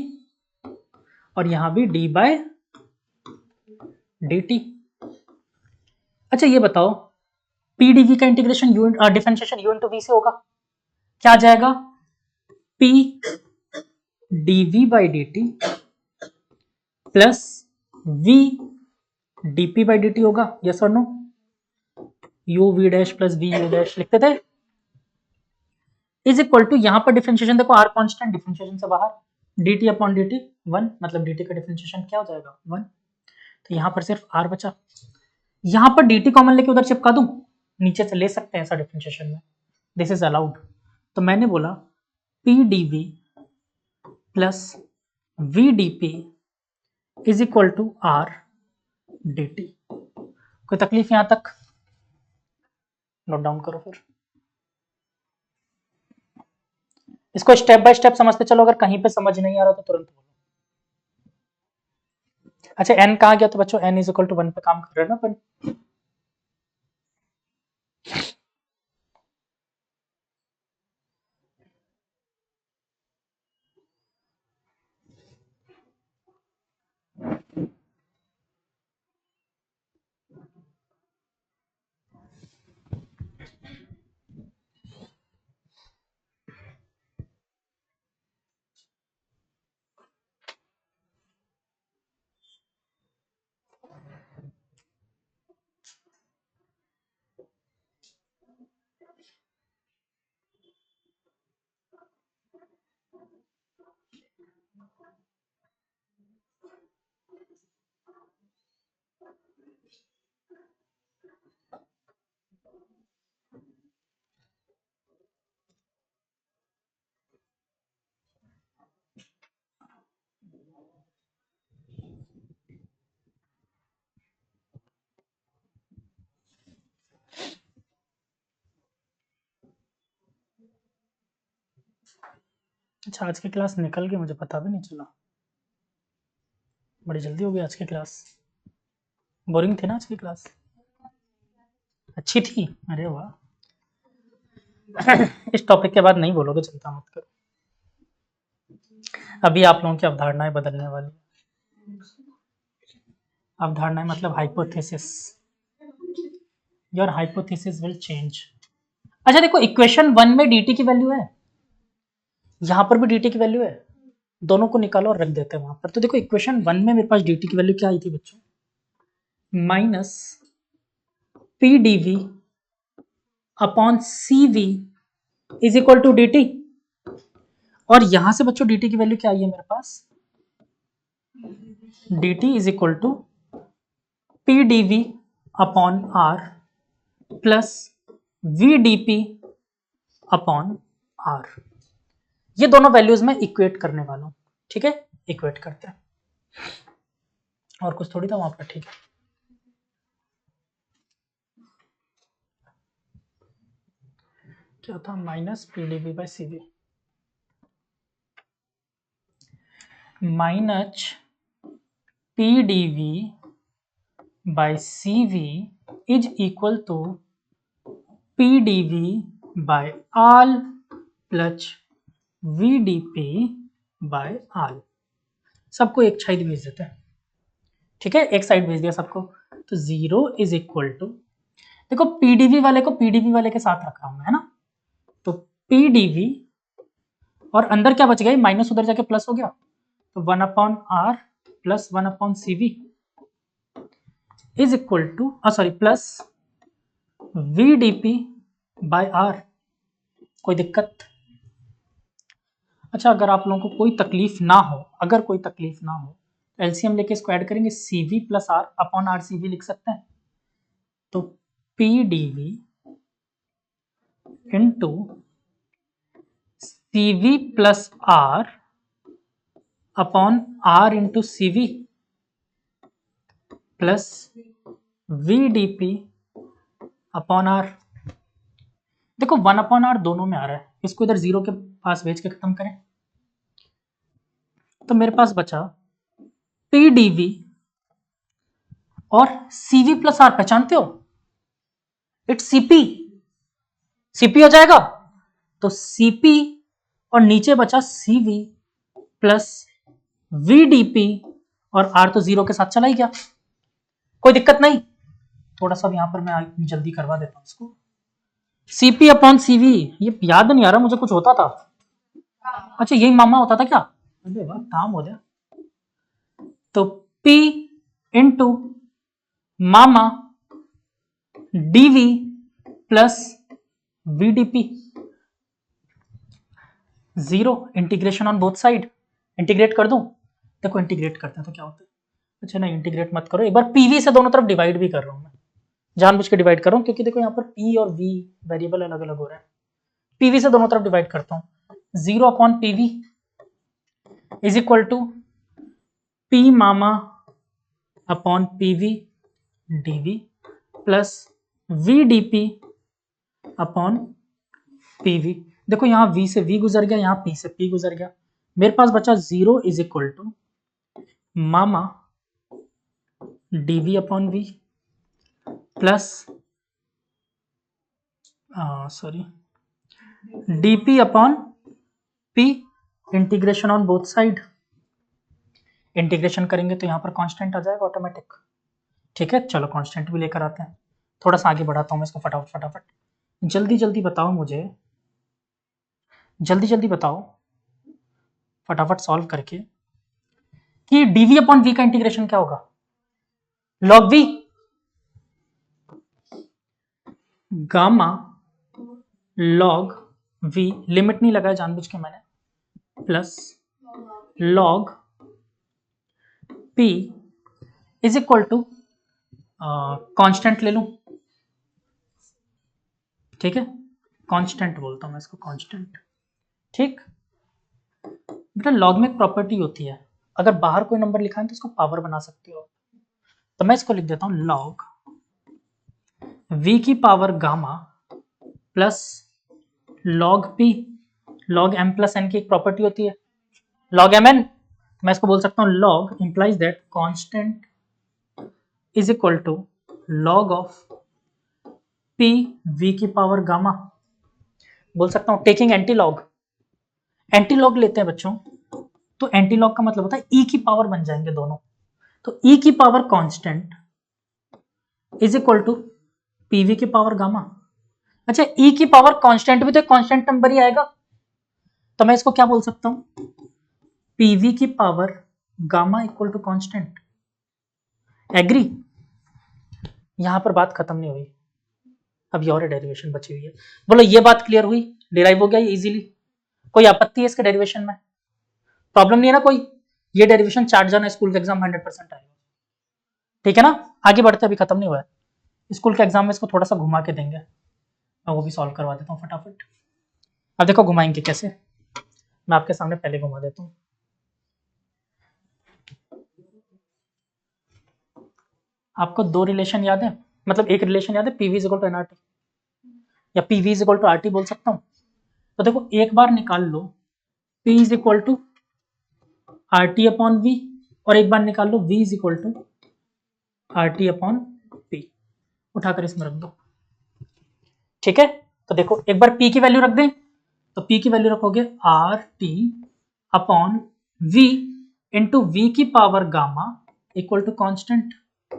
और यहां भी डी बाय डी टी। अच्छा ये बताओ, पी डीवी का integration differentiation u into v से होगा, क्या आ जाएगा? P dv by d t plus v dp by d t होगा, यस और no? U v dash plus v u dash लिखते थे, इज इक्वल टू, यहां पर डिफरेंशिएशन देखो आर कांस्टेंट, डिफरेंशिएशन से बाहर D T upon D T 1, मतलब डी टी का डिफरेंशिएशन क्या हो जाएगा? 1। तो यहां पर सिर्फ आर बचा, यहां पर डी टी कॉमन लेके उधर चिपका दूं, नीचे से ले सकते हैं ऐसा डिफरेंशिएशन में, दिस इज अलाउड। तो मैंने बोला p D v plus we D p is equal to r d t. कोई तकलीफ यहां तक? नोट डाउन करो फिर, इसको स्टेप बाय स्टेप समझते चलो, अगर कहीं पे समझ नहीं आ रहा तो तुरंत बोलो। अच्छा n कहाँ गया? तो बच्चों n इज इक्वल टू 1 पे काम कर रहे हैं ना अपन। अच्छा आज की क्लास निकल गई, मुझे पता भी नहीं चला, बड़ी जल्दी हो गई आज की क्लास। बोरिंग थी ना आज की क्लास? अच्छी थी, अरे वाह। इस टॉपिक के बाद नहीं बोलोगे, चिंता मत करो, अभी आप लोगों की अवधारणाएं बदलने वाली। अवधारणाएं मतलब hypothesis, your hypothesis will change. अच्छा देखो, इक्वेशन 1 में dt की वैल्यू है, यहां पर भी dt की वैल्यू है, दोनों को निकालो और रख देते हैं वहां पर। तो देखो इक्वेशन 1 में मेरे पास dt की वैल्यू क्या आई थी बच्चों? Minus P D v upon c we is equal to d t, और यहां से बच्चों dt की वैल्यू क्या आई है मेरे पास? dt is equal to P D v upon r plus we D P upon r. ये दोनों वैल्यूज मैं इक्वेट करने वाला हूं, ठीक है, इक्वेट करते हैं, और कुछ थोड़ी था वहां पर, ठीक है। क्या था? Minus P D V by C V minus P D V by C we is equal to P D V by R plus we D P by R. सबको एक साइड भेज देते हैं, ठीक है, एक साइड भेज दिया सबको। तो 0 इज इक्वल टू, देखो पीडीवी वाले को पीडीवी वाले के साथ रख रहा हूं मैं, है ना। तो पीडीवी और अंदर क्या बच गया? माइनस उधर जाके प्लस हो गया, तो 1 upon r plus 1 upon c we is equal to sorry plus we D P by r. कोई दिक्कत? अच्छा अगर आप लोगों को कोई तकलीफ ना हो, अगर कोई तकलीफ ना हो, एलसीएम लेके इसको ऐड करेंगे, C V plus R upon R C V लिख सकते हैं, तो P DV into CV plus R upon R into CV plus we D P upon R. देखो 1 अपॉन आर दोनों में आ रहा है, इसको इधर 0 के पास भेज के खत्म करें तो मेरे पास बचा पी डीवी और सीवी प्लस आर। पहचानते हो, इट्स सीपी, सीपी हो जाएगा। तो सीपी और नीचे बचा सीवी प्लस वीडीपी और आर तो 0 के साथ चला ही गया, कोई दिक्कत नहीं। थोड़ा सा यहां पर मैं जल्दी करवा देता हूं इसको। सीपी अपॉन सीवी, ये याद नहीं आ रहा मुझे, कुछ होता था। अच्छा यही मामा होता था क्या? अरे वाह, काम हो गया। तो P इंटू मामा dv plus vdp, 0 integration on both side. Integrate कर दूं? देखो इंटीग्रेट करते हैं तो क्या होता है। अच्छा नहीं, इंटीग्रेट मत करो, एक बार पीवी से दोनों तरफ डिवाइड भी कर रहा हूं मैं, जानबूझ के डिवाइड कर रहा हूं क्योंकि देखो यहाँ पर पी और वी वेरिएबल अलग अलग हो रहे हैं। पीवी से दोनों तरफ डिवाइड करता हूं, 0 upon pv is equal to p मामा upon pv dv plus v dp upon pv. देखो यहाँ v से v गुजर गया, यहाँ p से p गुजर गया, मेरे पास बचा 0 इज इक्वल टू मामा dv upon v plus sorry dp upon p, integration on both side. Integration करेंगे तो यहाँ पर कांस्टेंट आ जाएगा ऑटोमेटिक। ठीक है, चलो कांस्टेंट भी लेकर आते हैं। थोड़ा सा आगे बढ़ाता हूँ मैं इसको, फटाफट फटाफट जल्दी जल्दी बताओ मुझे, जल्दी जल्दी बताओ फटाफट सॉल्व करके कि dv अपॉन v का इंटीग्रेशन क्या होगा। log v gamma log v, limit नहीं लगाया जानबूझ के मैंने, plus log p is equal to constant ले लूं, ठीक है, कांस्टेंट बोलता हूं मैं इसको, कांस्टेंट। ठीक बेटा, लॉग में एक प्रॉपर्टी होती है, अगर बाहर कोई नंबर लिखा है तो इसको पावर बना सकते हो। तो मैं इसको लिख देता हूं लॉग v की power gamma plus log p, log m plus n की एक प्रॉपर्टी होती है log mn। मैं इसको बोल सकता हूं log implies that constant is equal to log of p v की पावर गामा। बोल सकता हूं taking anti log, anti log लेते हैं बच्चों तो एंटी लॉग का मतलब होता है e की पावर बन जाएंगे दोनों, तो e की power constant is equal to pv की पावर गामा। अच्छा e की पावर कांस्टेंट भी तो कांस्टेंट नंबर ही आएगा, तो मैं इसको क्या बोल सकता हूं, pv की power gamma equal to constant. Agree? यहां पर बात खत्म नहीं हुई, अभी और डेरिवेशन बची हुई है। बोलो ये बात क्लियर हुई, डिराइव हो गया ये इजीली? कोई आपत्ति है इसके डेरिवेशन में? प्रॉब्लम नहीं है ना कोई? ये डेरिवेशन चार्ट जाना, स्कूल का एग्जाम 100% आएगा, ठीक है ना। आगे बढ़ते, अभी खत्म नहीं हुआ है, स्कूल के एग्जाम में इसको थोड़ा सा घुमा के देंगे, मैं वो भी सॉल्व करवा देता हूँ फटाफट। अब देखो घुमाएंगे कैसे, मैं आपके सामने पहले घुमा देता हूँ। आपको दो रिलेशन याद है, मतलब एक रिलेशन याद है, PV is equal to NRT या PV is equal to RT बोल सकता हूँ। तो देखो एक बार निकाल लो P is equal to R T upon V, और एक बार निकाल लो v is equal to R T upon P, उठाकर इसमें रख दो, ठीक है। तो देखो एक बार p की वैल्यू रख दें, तो p की वैल्यू रखोगे R T upon v into V की power gamma equal to constant,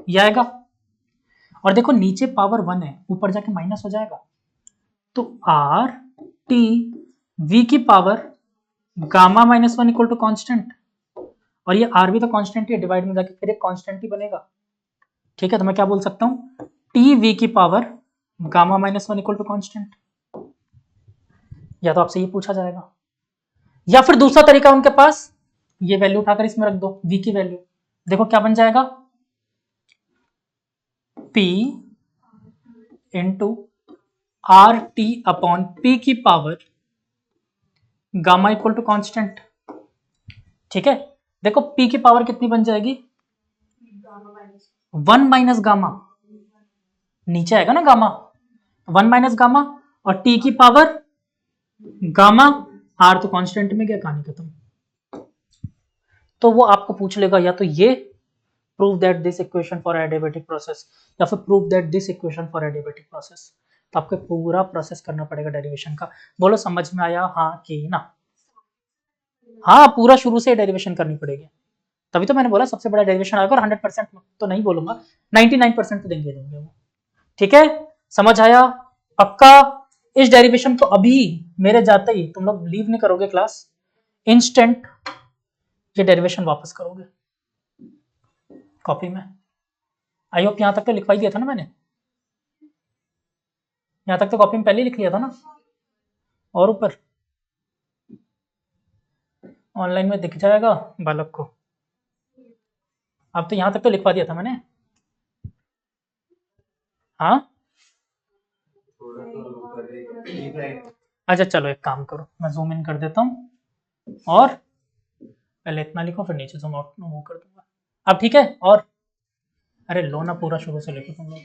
ये आएगा। और देखो नीचे पावर 1 है, ऊपर जाके माइनस हो जाएगा, तो आर टी वी की power gamma minus 1 equal to constant, और ये आर भी तो कांस्टेंट ही है, डिवाइड में जाके फिर एक कांस्टेंट ही बनेगा, ठीक है। तो मैं क्या बोल सकता हूँ, टी वी की power gamma minus 1 equal to constant. या तो आपसे ये पूछा जाएगा, या फिर दूसरा तरीका उनके पास, ये वैल्यू उठाकर इसमें रख दो, वी की वैल्यू, देखो क्या बन जाएगा, P into R T upon P की power gamma equal to constant. ठीक है, देखो पी की पावर कितनी बन जाएगी, गामा माइनस 1 माइनस गामा, नीचे आएगा ना गामा, 1 माइनस गामा, और टी की पावर गामा, आर तो कांस्टेंट में गया, कहानी खत्म। तो वो आपको पूछ लेगा या तो ये prove that this equation for adiabatic process, या फिर prove that this equation for adiabatic process. तो आपको पूरा प्रोसेस करना पड़ेगा डेरिवेशन का। बोलो समझ में आया हाँ कि ना? हाँ, पूरा शुरू से डेरिवेशन करनी पड़ेगी, तभी तो मैंने बोला सबसे बड़ा डेरिवेशन आएगा। और 100% तो नहीं बोलूंगा, 99% तो देंगे वो। ठीक है, समझ आया पक्का? इस डेरिवेशन को अभी मेरे जाते ही तुम लोग लीव नहीं करोगे क्लास, इंस्टेंट ये डेरिवेशन वापस करोगे कॉपी में। आई होप यहां तक तो लिखवाई दिया था ना मैंने, यहां तक तो कॉपी में पहले ही लिख लिया था ना। और ऊपर ऑनलाइन में दिख जाएगा बालक को। अब तो यहां तक तो लिखवा दिया था मैंने। हाँ अच्छा चलो एक काम करो, मैं जूम इन कर देता हूँ और पहले इतना लिखो फिर नीचे जूम आउट वो कर दूंगा। अब ठीक है? और अरे लो ना, पूरा शुरू से लिखो तुम लोग।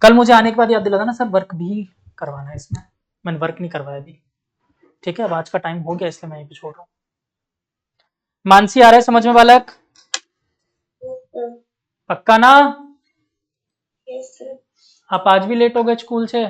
कल मुझे आने के बाद याद दिला था ना सर, वर्क भी करवाना है इसमें, मैंने वर्क नहीं करवाया अभी। ठीक है, अब आज का टाइम हो गया इसलिए मैं यहीं पे छोड़ रहा हूँ। मानसी आ रहा है समझ में बालक? पक्का ना? आप आज भी लेट हो गए स्कूल से?